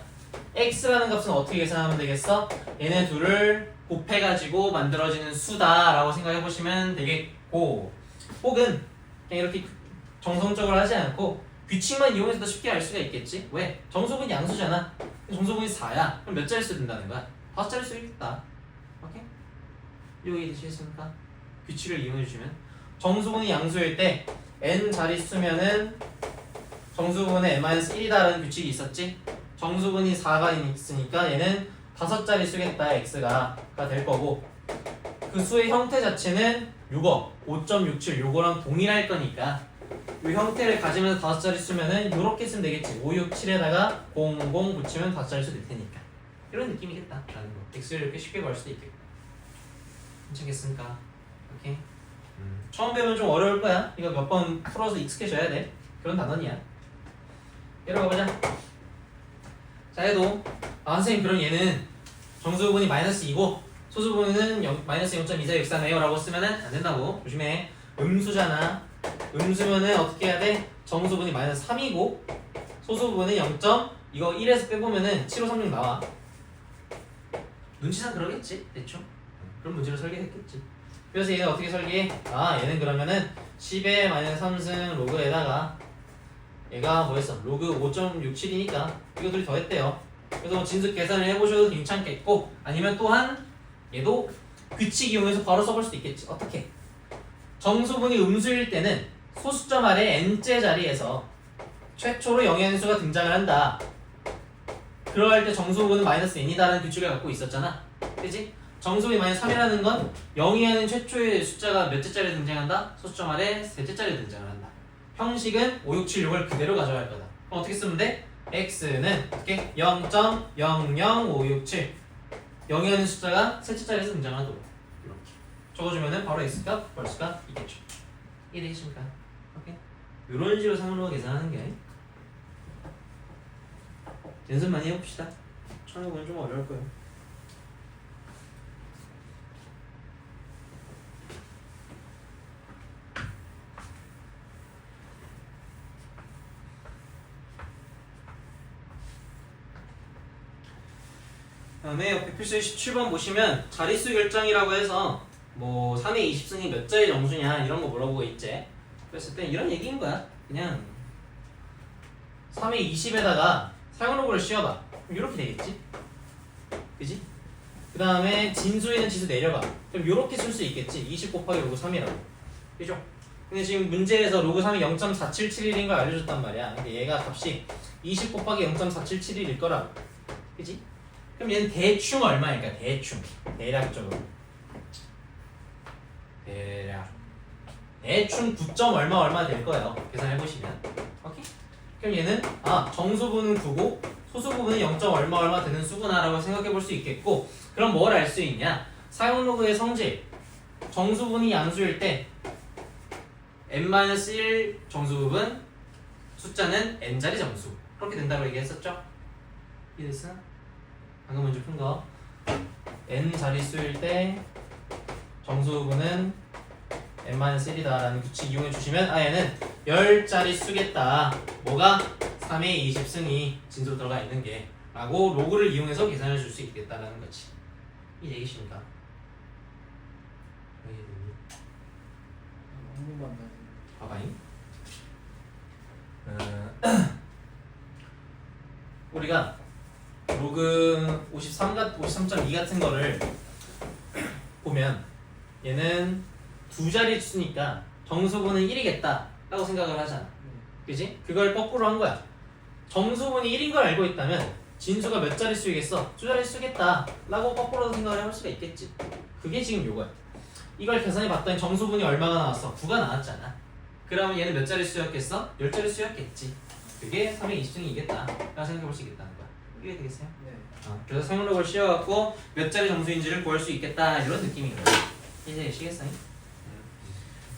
x라는 값은 어떻게 계산하면 되겠어? 얘네 둘을 곱해가지고 만들어지는 수다 라고 생각해보시면 되겠고 혹은 그냥 이렇게 정성적으로 하지 않고 규칙만 이용해서도 쉽게 알 수가 있겠지. 왜? 정수분이 양수잖아. 정수분이 4야. 그럼 몇 자릿수 된다는 거야? 5자릿수 있겠다. 오케이? 이거 이해되시겠습니까? 규칙을 이용해주시면 정수분이 양수일 때 n 자릿수면은 정수분의 n-1이다라는 규칙이 있었지. 정수분이 4가 있으니까 얘는 5자릿수겠다 x가 될 거고 그 수의 형태 자체는 6어 5.67 요거랑 동일할 거니까 이 형태를 가지면서 5자릿수면은 요렇게 쓰면 되겠지. 5, 6, 7에다가 0, 0 붙이면 5자릿수 될 테니까 이런 느낌이겠다 라는 거. x를 이렇게 쉽게 구할 수도 있겠고 괜찮겠습니까? 오케이? 처음 배우면 좀 어려울 거야. 이거 몇 번 풀어서 익숙해져야 돼. 그런 단원이야. 예로 가보자. 자, 해도 선생님 그럼 얘는 정수 부분이 마이너스 2고 소수 부분은 마이너스 0.2463네요 라고 쓰면은 안 된다고. 조심해. 음수잖아. 음수면은 어떻게 해야 돼? 정수 부분이 마이너스 3이고 소수 부분은 0. 이거 1에서 빼보면은 7536 나와. 눈치상 그러겠지 대충. 그런 문제로 설계했겠지. 그래서 얘는 어떻게 설계해? 얘는 그러면은 10의 마이너스 3승 로그에다가 얘가 뭐였어? 로그 5.67이니까 이거 둘이 더했대요. 그래서 뭐 진수 계산을 해보셔도 괜찮겠고 아니면 또한 얘도 규칙 이용해서 바로 써볼 수도 있겠지. 어떻게? 정수분이 음수일 때는 소수점 아래 n째 자리에서 최초로 영의 수가 등장을 한다. 그럴 때 정수분은 마이너스 n이다라는 규칙을 갖고 있었잖아. 그치? 정수분이 마이너스 3이라는 건 0이 하는 최초의 숫자가 몇째 자리에 등장한다? 소수점 아래 셋째 자리에 등장을 한다. 형식은 5676을 그대로 가져갈 거다. 그럼 어떻게 쓰면 돼? x는 어떻게? 0.00567 0이 하는 숫자가 셋째 자리에서 등장하도록 이렇게 적어주면은 바로 x값 구할 수가 있겠죠. 이해되겠습니까? 오케이? 이런 식으로 상으로 계산하는 게 연습 많이 해봅시다. 처음에 보면 좀 어려울 거예요. 다음에 옆에 필수의 17번 보시면 자릿수 결정이라고 해서 뭐 3의 20승이 몇 자리 정수냐 이런 거 물어보고 있지. 그랬을 때 이런 얘기인 거야. 그냥 3의 20에다가 사용로그를 씌워봐. 이렇게 되겠지? 그지? 그 다음에 진수에 있는 지수 내려가. 그럼 이렇게 쓸 수 있겠지. 20 곱하기 로그 3이라고. 그죠? 근데 지금 문제에서 로그 3이 0.4771인 걸 알려줬단 말이야. 근데 얘가 값이 20 곱하기 0.4771일 거라고. 그지? 그럼 얘는 대충 얼마일까? 대충. 대략적으로. 대충 9. 얼마 될 거예요. 계산해보시면. 오케이? 그럼 얘는 정수분은 9고 소수부분은 0. 얼마 되는 수구나 라고 생각해 볼 수 있겠고 그럼 뭘 알 수 있냐? 사용로그의 성질 정수분이 양수일 때 n-1 정수부분 숫자는 n자리 정수 그렇게 된다고 얘기했었죠? 이해됐어? 방금 문제 푼 거 n자릿수일 때 정수부분은 n-1이다 라는 규칙 이용해 주시면 얘는 10자릿수겠다 뭐가? 3의 20승이 진수로 들어가 있는 게 라고 로그를 이용해서 계산해 줄 수 있겠다라는 거지. 이해되십니까? 봐봐잉. 우리가 로그 53.2 같은 거를 보면 얘는 두 자릿수니까 정수분은 1이겠다 라고 생각을 하잖아. 그지? 그걸 거꾸로 한 거야. 정수분이 1인 걸 알고 있다면 진수가 몇 자릿수이겠어? 두 자릿수겠다 라고 거꾸로 생각을 해볼 수가 있겠지. 그게 지금 요거야. 이걸 계산해 봤더니 정수분이 얼마가 나왔어? 9가 나왔잖아. 그러면 얘는 몇 자릿수였겠어? 10자릿수였겠지. 그게 3의 20승이겠다 라고 생각해 볼 수 있겠다는 거야. 이해 되겠어요? 네. 그래서 사용록을 씌워갖고 몇 자리 정수인지를 구할 수 있겠다 이런 느낌인 거야. 이해되시겠어요?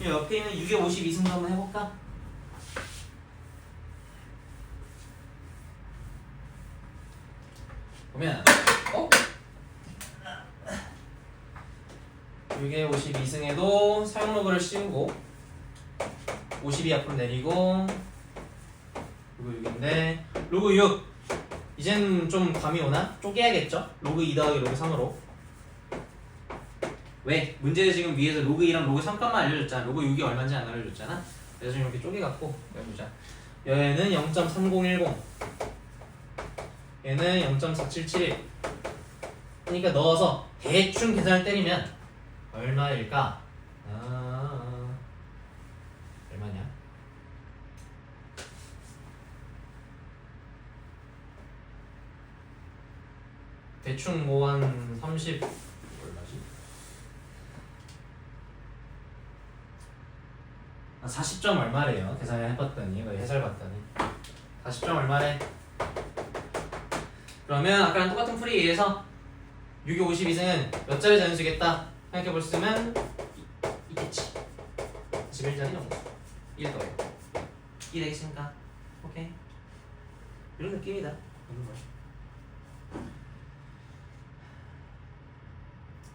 옆에 있는 6의 52승도 한번 해볼까? 보면 6의 52승에도 사용로그를 씌우고 52 앞으로 내리고 로그 6인데 로그 6 이젠 좀 감이 오나? 쪼개야겠죠? 로그 2 더하기 로그 3으로 왜? 문제는 지금 위에서 로그 2랑 로그 3값만 알려줬잖아. 로그 6이 얼마인지 안 알려줬잖아. 그래서 좀 이렇게 쪼개갖고 해보자. 얘는 0.3010 얘는 0.4771 그러니까 넣어서 대충 계산을 때리면 얼마일까? 얼마냐? 대충 뭐 한 30 얼마지? 40점 얼마래요. 계산을 해봤더니 해설봤더니 40점 얼마래? 그러면 아까랑 똑같은 풀이에 의해서 6의 52승은 몇 자리 전수겠다 생각해볼 수 있으면 있겠지. 41자리 정수 1 더해요. 이해 되겠습니까? 오케이. 이런 느낌이다.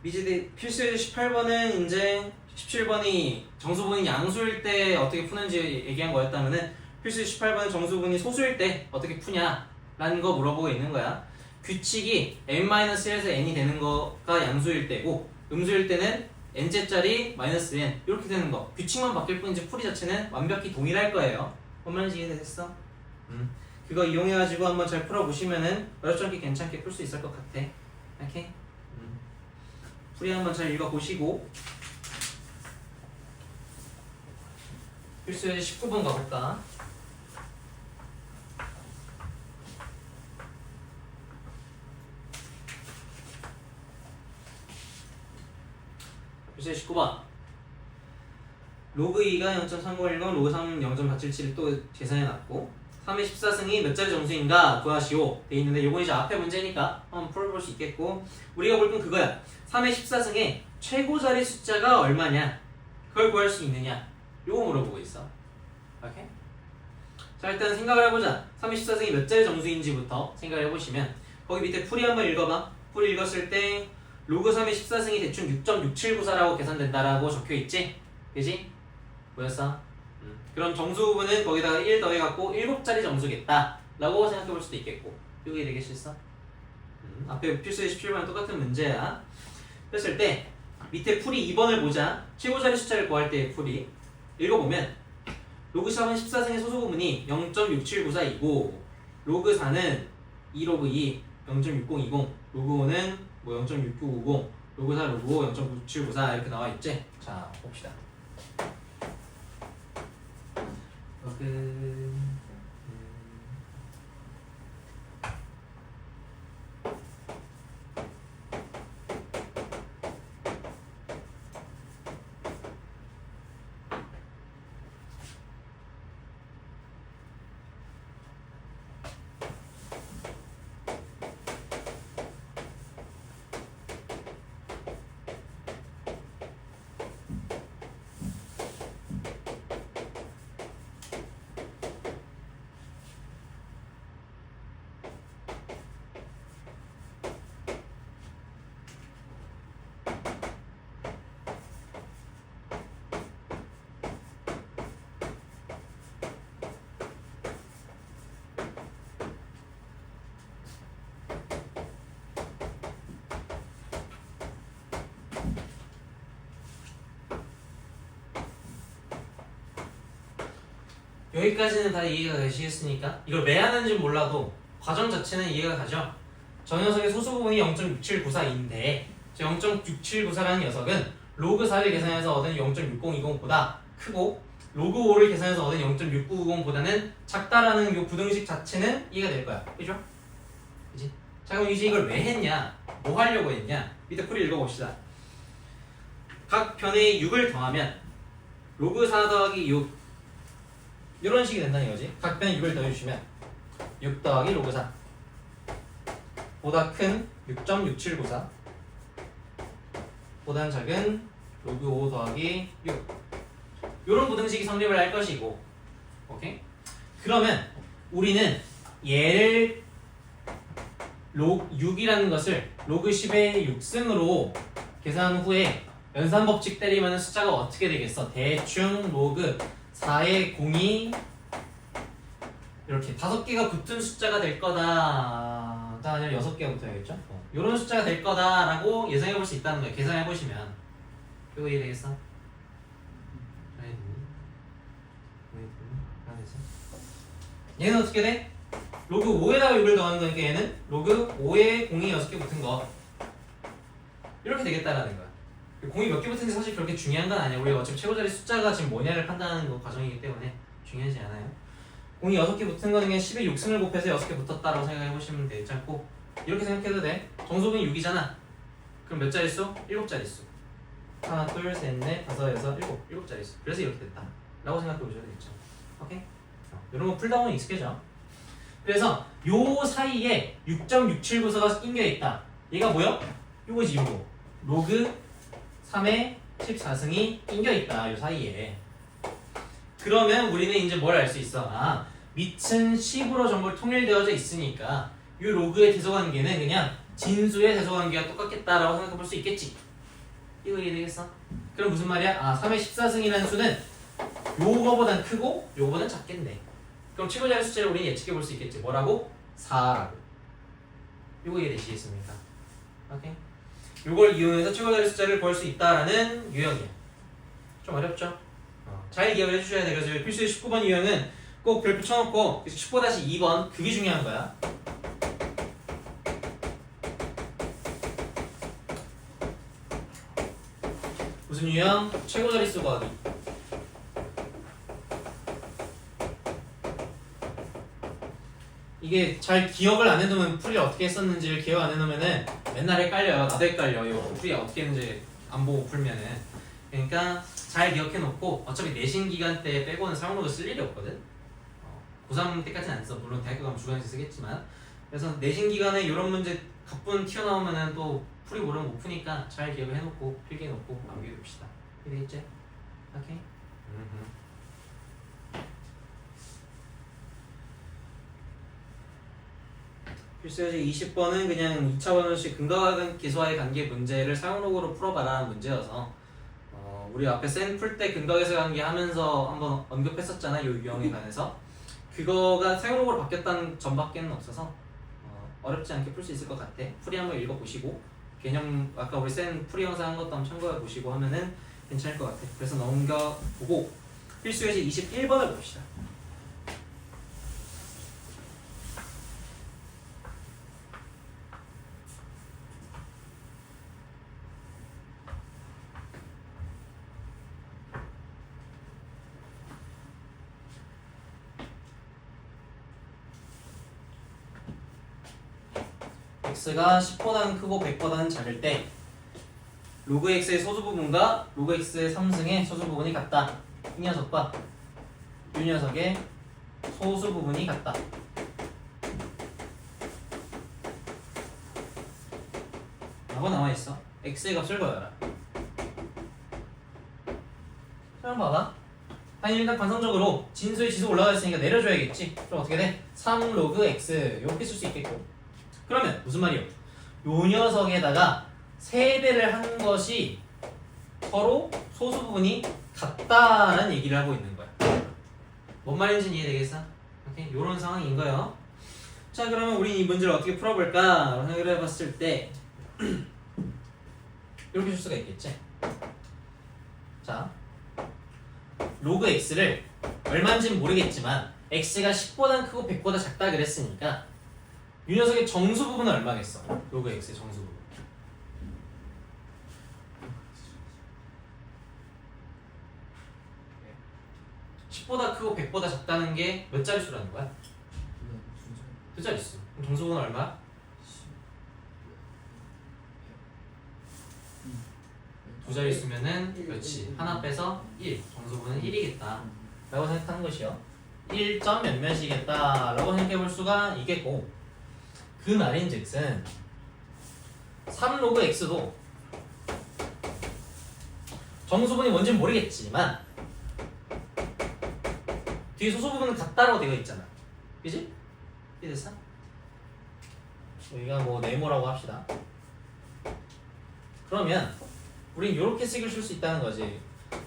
미지대 필수 18번은 이제 17번이 정수분이 양수일 때 어떻게 푸는지 얘기한 거였다면은 필수 18번은 정수분이 소수일 때 어떻게 푸냐라는 거 물어보고 있는 거야. 규칙이 n-1에서 n이 되는 거가 양수일 때고 음수일 때는 n제짜리 마이너스 n 이렇게 되는 거. 규칙만 바뀔 뿐이지 풀이 자체는 완벽히 동일할 거예요. 뭔 말인지 이해됐어? 그거 이용해가지고 한번 잘 풀어보시면은 어렵지 않게 괜찮게 풀 수 있을 것 같아. 오케이? 풀이 한번 잘 읽어보시고 필수의 19번 가볼까? 필수의 19번 로그 2가 0.3010 로그 3 0.477 또 계산해놨고 3의 14승이 몇 자리 정수인가 구하시오 돼 있는데 요건 이제 앞에 문제니까 한번 풀어볼 수 있겠고 우리가 볼 건 그거야. 3의 14승의 최고 자리 숫자가 얼마냐 그걸 구할 수 있느냐 요거 물어보고 있어. 오케이? 자 일단 생각을 해보자. 3의 14승이 몇 자리 정수인지부터 생각을 해보시면 거기 밑에 풀이 한번 읽어봐. 풀이 읽었을 때 로그 3의 14승이 대충 6.6794라고 계산된다라고 적혀있지? 그지? 뭐였어? 그럼 정수분은 거기다가 1 더해갖고 7자리 정수겠다 라고 생각해볼 수도 있겠고 이게 되겠어? 앞에 필수의 17번은 똑같은 문제야. 그랬을 때 밑에 풀이 2번을 보자. 최고자리 숫자를 구할 때의 풀이 읽어보면 로그 3은 14승의 소수부분이 0.6794이고 로그 4는 2 로그 2 0.6020 로그 5는 뭐 0.6990 로그 4 로그 5 0.9794 이렇게 나와있지? 자 봅시다. 여기까지는 다 이해가 되시겠습니까? 이걸 왜 하는지 몰라도 과정 자체는 이해가 가죠? 저 녀석의 소수 부분이 0.6794인데 0.6794라는 녀석은 로그 4를 계산해서 얻은 0.6020보다 크고 로그 5를 계산해서 얻은 0.6990보다는 작다라는 이 부등식 자체는 이해가 될 거야. 그죠? 그지? 자 그럼 이제 이걸 왜 했냐? 뭐 하려고 했냐? 밑에 풀이 읽어봅시다. 각 변에 6을 더하면 로그 4 더하기 6 이런 식이 된다는 거지. 각 변에 6을 더해주시면 6 더하기 로그 4 보다 큰 6.6794 보다 작은 로그 5 더하기 6 이런 부등식이 성립을 할 것이고 오케이? 그러면 우리는 얘를 6이라는 것을 로그 10의 6승으로 계산 후에 연산법칙 때리면 숫자가 어떻게 되겠어? 대충 로그 4의 공이 이렇게 5개가 붙은 숫자가 될 거다. 아니면 6개가 붙어야겠죠? 이런 숫자가 될 거다라고 예상해 볼 수 있다는 거예요. 계산해 보시면. 이거 이해되겠어? 얘는 어떻게 돼? 로그 5에다가 6을 더하는 거니까 얘는 로그 5에 공이 6개 붙은 거 이렇게 되겠다라는 거야. 공이 몇 개 붙은지 사실 그렇게 중요한 건 아니야. 우리가 어차피 최고자리 숫자가 지금 뭐냐를 판단하는 거 과정이기 때문에 중요하지 않아요. 공이 6개 붙은 거는 그냥 10의 6승을 곱해서 6개 붙었다라고 생각해 보시면 되지 않고 이렇게 생각해도 돼. 정수분이 6이잖아. 그럼 몇 자릿수? 7자릿수. 하나, 둘, 셋, 넷, 다섯, 여섯, 일곱 자릿수. 그래서 이렇게 됐다 라고 생각해 보셔도 되겠죠. 오케이? 이런 거 풀다 보면 익숙해져. 그래서 요 사이에 6.6794가 낑겨 있다. 얘가 뭐야? 요거지 요거. 로그 3의 14승이 낑겨 있다. 요 사이에. 그러면 우리는 이제 뭘 알 수 있어? 아, 밑은 10으로 전부 통일되어져 있으니까 이 로그의 대소관계는 그냥 진수의 대소관계가 똑같겠다라고 생각해 볼 수 있겠지. 이거 이해되겠어? 그럼 무슨 말이야? 아, 3의 14승이라는 수는 요거보단 크고 요거보단 작겠네. 그럼 최고자리 숫자를 우리는 예측해 볼 수 있겠지. 뭐라고? 4라고. 요거 이해되시겠습니까? 오케이. 요걸 이용해서 최고자리 숫자를 구할 수 있다라는 유형이야. 좀 어렵죠? 잘 기억을 해주셔야 돼. 그래서 필수의 19번 유형은 꼭 별표 쳐놓고 19-2번 그게 중요한 거야. 무슨 유형? 최고자릿수 구하기. 이게 잘 기억을 안 해놓으면 풀이 어떻게 했었는지를 기억 안 해놓으면은 맨날 헷갈려요. 나도 헷갈려요. 풀이 어떻게 했는지 안 보고 풀면은. 그러니까 잘 기억해놓고 어차피 내신 기간 때 빼고는 사용로그 쓸 일이 없거든. 고3 때까지는 안 써. 물론 대학교 가면 주간에서 쓰겠지만. 그래서 내신 기간에 이런 문제 가뿐 튀어나오면은 또 풀이 모르면 못 푸니까 잘 기억을 해놓고 필기해놓고 남겨둡시다. 이해되겠지? 오케이? 필수여지 20번은 그냥 2차 방정식 근거와 계수와의 관계 문제를 사용록으로 풀어봐라 문제여서 우리 앞에 센 풀 때 근거계수 관계 하면서 한번 언급했었잖아. 요 유형에 관해서 그거가 사용록으로 바뀌었다는 점밖에는 없어서 어렵지 않게 풀 수 있을 것 같아. 풀이 한번 읽어보시고 개념 아까 우리 센 풀이 영상 한 것도 한번 참고해보시고 하면은 괜찮을 것 같아. 그래서 넘겨보고 필수여지 21번을 봅시다. x가 10보다는 크고 100보다는 작을 때 로그 x의 소수 부분과 로그 x의 3승의 소수 부분이 같다. 이 녀석과 이 녀석의 소수 부분이 같다. 라고 나와있어. x의 값을 구해라. 그럼 봐봐. 아니 일단 관성적으로 진수의 지수 올라가 있으니까 내려줘야겠지. 그럼 어떻게 돼? 3 로그 x 이렇게 쓸 수 있겠고. 그러면 무슨 말이요? 요 녀석에다가 세배를 한 것이 서로 소수 부분이 같다라는 얘기를 하고 있는 거야. 뭔 말인지 이해되겠어? 오케이? 요런 상황인 거예요. 자, 그러면 우리 이 문제를 어떻게 풀어볼까? 생각을 해봤을 때 이렇게 줄 수가 있겠지. 자, 로그 x를 얼마인지는 모르겠지만 x가 10보다 크고 100보다 작다 그랬으니까 이 녀석의 정수 부분은 얼마겠어? 로그 x의 정수 부분. 10보다 크고 100보다 작다는 게 몇 자릿수라는 거야? 두 자릿수. 그럼 정수 부분은 얼마? 두 자릿수면은 그렇지. 하나 빼서 1. 정수 부분은 1이겠다. 라고 생각하는 것이요. 1점 몇몇이겠다. 라고 생각해 볼 수가 있겠고 그 말인즉슨 3 로그 x도 정수분이 뭔지는 모르겠지만 뒤에 소수 부분은 같다라고 되어 있잖아. 그지? 이해됐어? 여기가 뭐 네모라고 합시다. 그러면 우린 이렇게 식을 쓸 수 있다는 거지.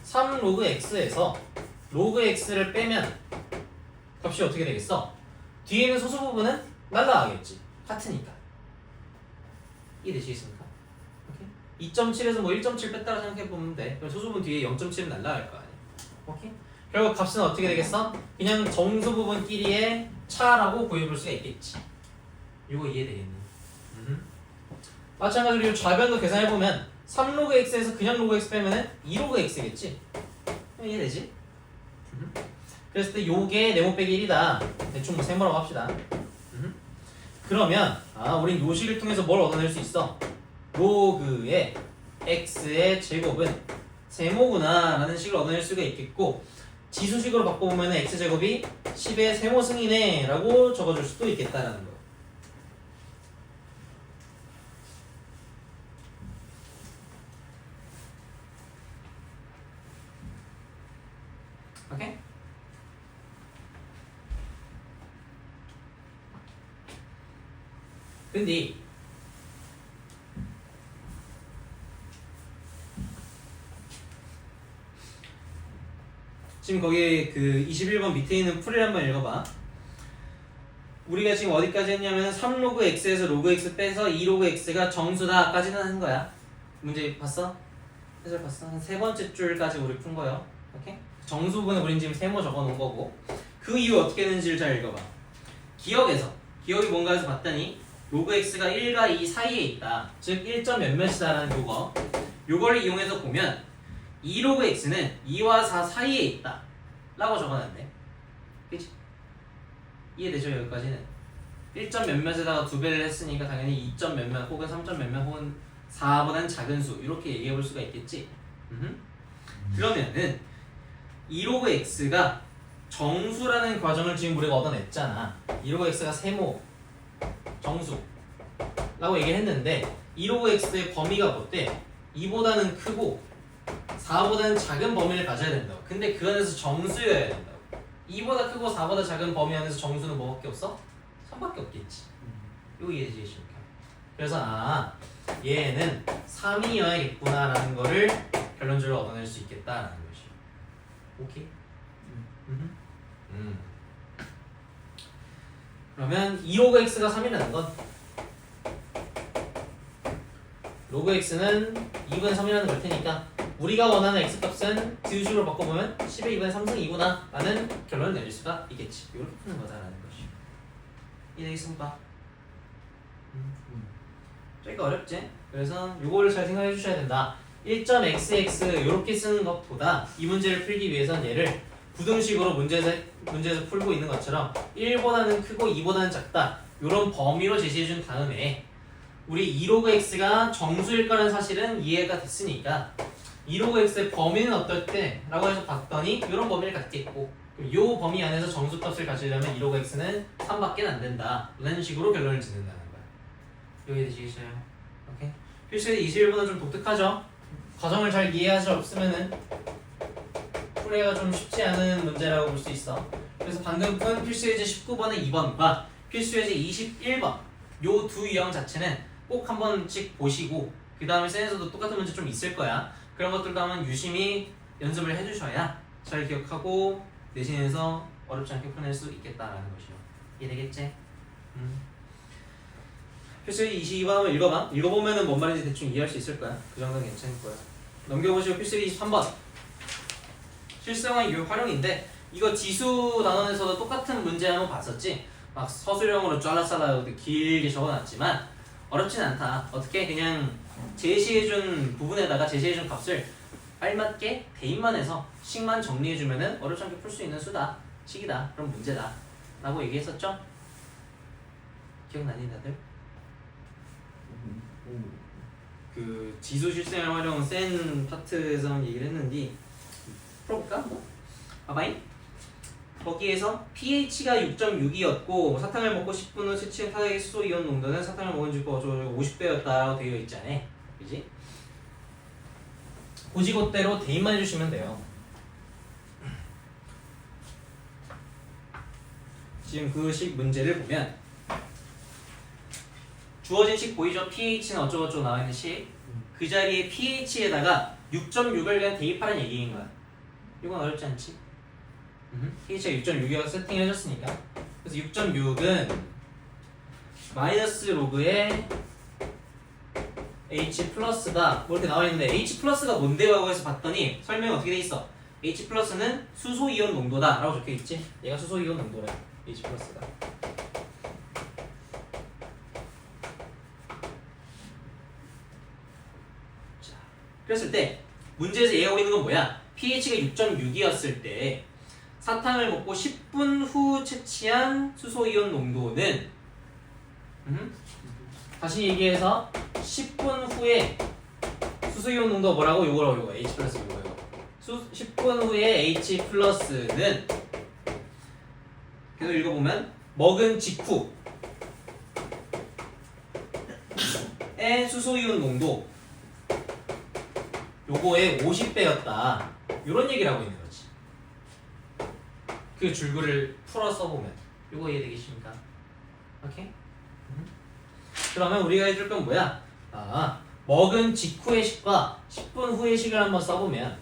3 로그 x에서 로그 x를 빼면 값이 어떻게 되겠어? 뒤에 있는 소수 부분은 날라가겠지. 같으니까. 이해되시겠습니까? 2.7에서 뭐 1.7 뺐다고 생각해보면 돼. 그럼 소수분 뒤에 0.7은 날라갈 거 아니야. 오케이? 결국 값은 어떻게 되겠어? 그냥 정수 부분끼리의 차라고 구해볼 수가 있겠지. 이거 이해되겠니? 마찬가지로 이 좌변도 계산해보면 3로그 x에서 그냥 로그 x 빼면은 2로그 x겠지? 이해되지? 그랬을 때 요게 네모 빼기 1이다. 대충 뭐 세모라고 합시다. 그러면 우린 요 식을 통해서 뭘 얻어낼 수 있어? 로그의 x의 제곱은 세모구나 라는 식을 얻어낼 수가 있겠고 지수식으로 바꿔보면 x제곱이 10의 세모승이네 라고 적어줄 수도 있겠다라는 거. 오케이? 근데 지금 거기 그 21번 밑에 있는 풀을 한번 읽어봐. 우리가 지금 어디까지 했냐면 3로그 x에서 로그 x 빼서 2로그 x가 정수다 까지는 한 거야. 문제 봤어? 해설 봤어? 한 세 번째 줄까지 우리 푼 거예요. 오케이? 정수 부분은 우린 지금 세모 적어 놓은 거고, 그 이후 어떻게 되는지를 잘 읽어봐. 기억이 뭔가 해서 봤더니 로그 x가 1과 2 사이에 있다. 즉 1점 몇몇이다라는 요걸 이용해서 보면 2로그 x는 2와 4 사이에 있다 라고 적어놨네. 그치? 이해되죠? 여기까지는 1점 몇몇에다가 두 배를 했으니까 당연히 2점 몇몇 혹은 3점 몇몇 혹은 4보다는 작은 수 이렇게 얘기해 볼 수가 있겠지. 그러면은 2로그 x가 정수라는 과정을 지금 우리가 얻어냈잖아. 2로그 x가 세모 정수 라고 얘기를 했는데 2로그 x의 범위가 뭐대? 2보다는 크고 4보다는 작은 범위를 가져야 된다고. 근데 그 안에서 정수여야 된다고. 2보다 크고 4보다 작은 범위 안에서 정수는 뭐밖에 없어? 3밖에 없겠지. 이거 이해되시죠? 그래서 얘는 3이어야겠구나 라는 거를 결론적으로 얻어낼 수 있겠다라는 것이요. 오케이? 그러면 2로그 x가 3이라는 건 로그 x는 2분의 3이라는 걸 테니까 우리가 원하는 x값은 뒤식으로 바꿔보면 10의 2분의 3승 2구나 라는 결론을 내릴 수가 있겠지. 이렇게 푸는 거다라는 것이요. 이해되겠습니까? 저기가 어렵지? 그래서 요거를 잘 생각해 주셔야 된다. 1.xx 이렇게 쓰는 것보다 이 문제를 풀기 위해선 얘를 부등식으로 문제에서 풀고 있는 것처럼 1보다는 크고 2보다는 작다 이런 범위로 제시해 준 다음에 우리 2로그 x가 정수일 거라는 사실은 이해가 됐으니까 2로그 x의 범위는 어떨 때? 라고 해서 봤더니 이런 범위를 갖겠고 이 범위 안에서 정수값을 가지려면 2로그 x는 3밖에 안 된다 라는 식으로 결론을 짓는다는 거야. 여기 되시겠어요? 오케이? 필수의 21번은 좀 독특하죠? 과정을 잘 이해하지 없으면은 풀이가 좀 쉽지 않은 문제라고 볼 수 있어. 그래서 방금 푼 필수예제 19번의 2번과 필수예제 21번 요 두 유형 자체는 꼭 한 번씩 보시고 그 다음에 쌤에서도 똑같은 문제 좀 있을 거야. 그런 것들도 한번 유심히 연습을 해주셔야 잘 기억하고 내신에서 어렵지 않게 풀어낼 수 있겠다라는 것이요. 이해되겠지? 필수예제 22번 한번 읽어봐. 읽어보면은 뭔 말인지 대충 이해할 수 있을 거야. 그 정도는 괜찮을 거야. 넘겨보시고 필수예제 23번 실생활 유효 활용인데 이거 지수 단원에서도 똑같은 문제 한번 봤었지. 막 서술형으로 잘라잘라 길게 적어놨지만 어렵진 않다. 어떻게 그냥 제시해준 부분에다가 제시해준 값을 알맞게 대입만 해서 식만 정리해주면은 어렵지 않게 풀 수 있는 수다, 식이다, 그런 문제다 라고 얘기했었죠? 기억나니 다들? 그 지수 실생활 활용 센 파트에서 한번 얘기를 했는데 풀어볼까? 봐봐잉. 거기에서 pH가 6.6이었고 사탕을 먹고 10분 후 채취한 타액의 수소이온 농도는 사탕을 먹은 지 50배였다라고 되어 있잖아. 그지? 고지고대로 대입만 해주시면 돼요. 지금 그 식 문제를 보면 주어진 식 보이죠? pH는 어쩌고저쩌고 나와있는 식. 그 자리에 pH에다가 6.6을 그냥 대입하는 얘기인 거야. 이건 어렵지 않지? pH가 6.6이라고 세팅을 해줬으니까. 그래서 6.6은 마이너스 로그의 H 플러스다 뭐 이렇게 나와있는데 H 플러스가 뭔데요? 하고 해서 봤더니 설명이 어떻게 돼 있어? H 플러스는 수소이온 농도다 라고 적혀있지. 얘가 수소이온 농도래. H 플러스가. 자, 그랬을 때 문제에서 얘기하고 있는 건 뭐야? pH가 6.6이었을 때 사탕을 먹고 10분 후 채취한 수소이온 농도는 다시 얘기해서 10분 후에 수소이온 농도가 뭐라고? 요거 H 플러스 요거예요. 10분 후에 H 플러스는 계속 읽어보면 먹은 직후의 수소이온 농도 요거의 50배였다 요런 얘기를 하고 있는 거지. 그 줄글을 풀어 써보면 요거 이해되겠습니까? 오케이? 그러면 우리가 해줄 건 뭐야? 먹은 직후의 식과 10분 후의 식을 한번 써보면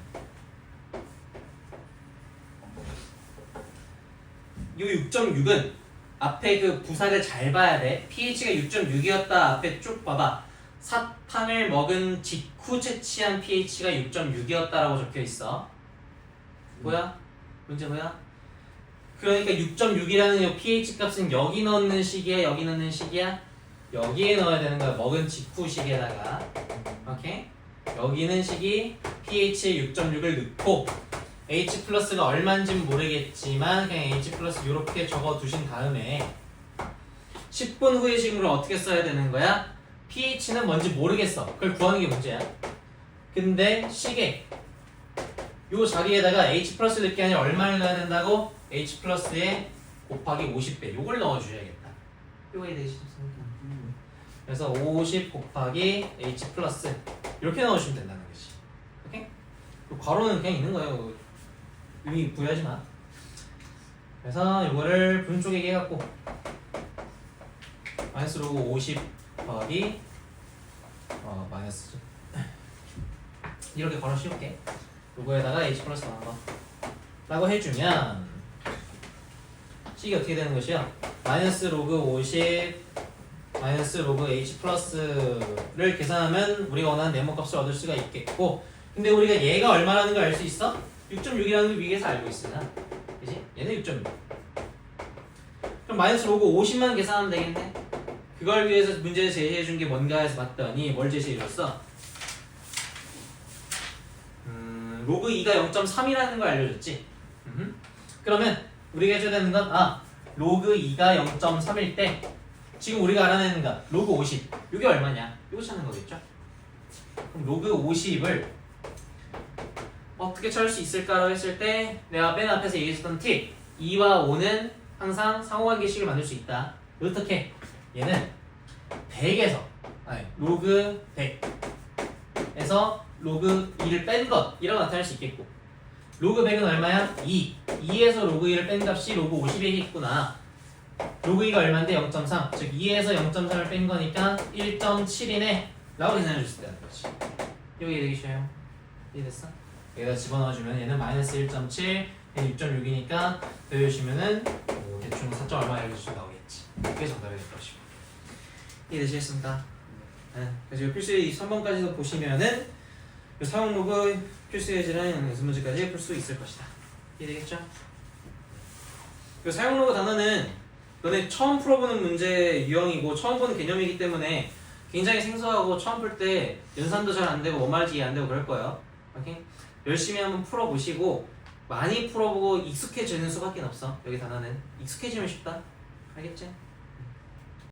이 6.6은 앞에 그 부사를 잘 봐야 돼. pH가 6.6이었다. 앞에 쭉 봐봐. 사탕을 먹은 직후 채취한 pH가 6.6이었다라고 적혀 있어. 뭐야? 문제 뭐야? 그러니까 6.6이라는 이 pH 값은 여기 넣는 식이야? 여기 넣는 식이야? 여기에 넣어야 되는 거야. 먹은 직후 식에다가. 오케이? 여기는 식이 pH에 6.6을 넣고 H 플러스가 얼마인지는 모르겠지만 그냥 H 플러스 이렇게 적어 두신 다음에 10분 후의 식물을 어떻게 써야 되는 거야? pH는 뭔지 모르겠어. 그걸 구하는 게 문제야. 근데 식에 요 자리에다가 H 플러스 넣기 아니라 얼마를 넣어야 된다고? H 플러스에 곱하기 50배 요걸 넣어주셔야겠다. 요거 이해되시겠습니까? 그래서 50 곱하기 H 플러스 이렇게 넣으시면 된다는 거지. 오케이? 괄호는 그냥 있는 거예요. 의미 부여하지 마. 그래서 요거를 분 쪼개기 해갖고 마이너스 로그 50 더하기 마이너스 이렇게 걸어 씌울게. 요거에다가 H 플러스 나온 거 라고 해주면 식이 어떻게 되는 것이요? 마이너스 로그 50 마이너스 로그 H 플러스를 계산하면 우리가 원하는 네모값을 얻을 수가 있겠고, 근데 우리가 얘가 얼마라는 걸 알 수 있어? 6.6이라는 걸 위에서 알고 있으나 그지? 얘는 6.6. 그럼 마이너스 로그 50만 계산하면 되겠네? 그걸 위해서 문제를 제시해준 게 뭔가 해서 봤더니 뭘 제시해줬어? 로그 2가 0.3이라는 걸 알려줬지? 그러면 우리가 해줘야 되는 건 로그 2가 0.3일 때 지금 우리가 알아내는 거 로그 50 이게 얼마냐? 이거 찾는 거겠죠? 그럼 로그 50을 어떻게 찾을 수 있을까라고 했을 때 내가 맨 앞에서 얘기했었던 팁 2와 5는 항상 상호관계식을 만들 수 있다. 어떻게? 얘는 100에서 로그 100에서 로그 2를 뺀 것이라고 나타낼 수 있겠고, 로그 100은 얼마야? 2에서 로그 2를 뺀 값이 로그 50이겠구나. 로그 2가 얼마인데 0.3, 즉 2에서 0.3을 뺀 거니까 1.7이네 라고 계산해 줄 수 있다는 거지. 이거 이해되기 쉬워요? 이해됐어? 여기다 집어넣어주면 얘는 마이너스 1.7, 얘는 6.6이니까 더해주시면은 대충 4점 얼마 알려줄 수 나오겠지. 그게 정답이 될 것이고. 이해되시겠습니까? 네. 그래서 이 필수 3번까지도 보시면은 이 사용 로그 필수 예제는 연습 문제까지 풀 수 있을 것이다. 이해되겠죠? 이 사용 로그 단어는 너네 처음 풀어보는 문제 유형이고 처음 보는 개념이기 때문에 굉장히 생소하고 처음 풀 때 연산도 잘 안 되고 뭔 말인지 이해 안 되고 그럴 거예요. 오케이? 열심히 한번 풀어보시고 많이 풀어보고 익숙해지는 수밖에 없어. 여기 단어는 익숙해지면 쉽다. 알겠지?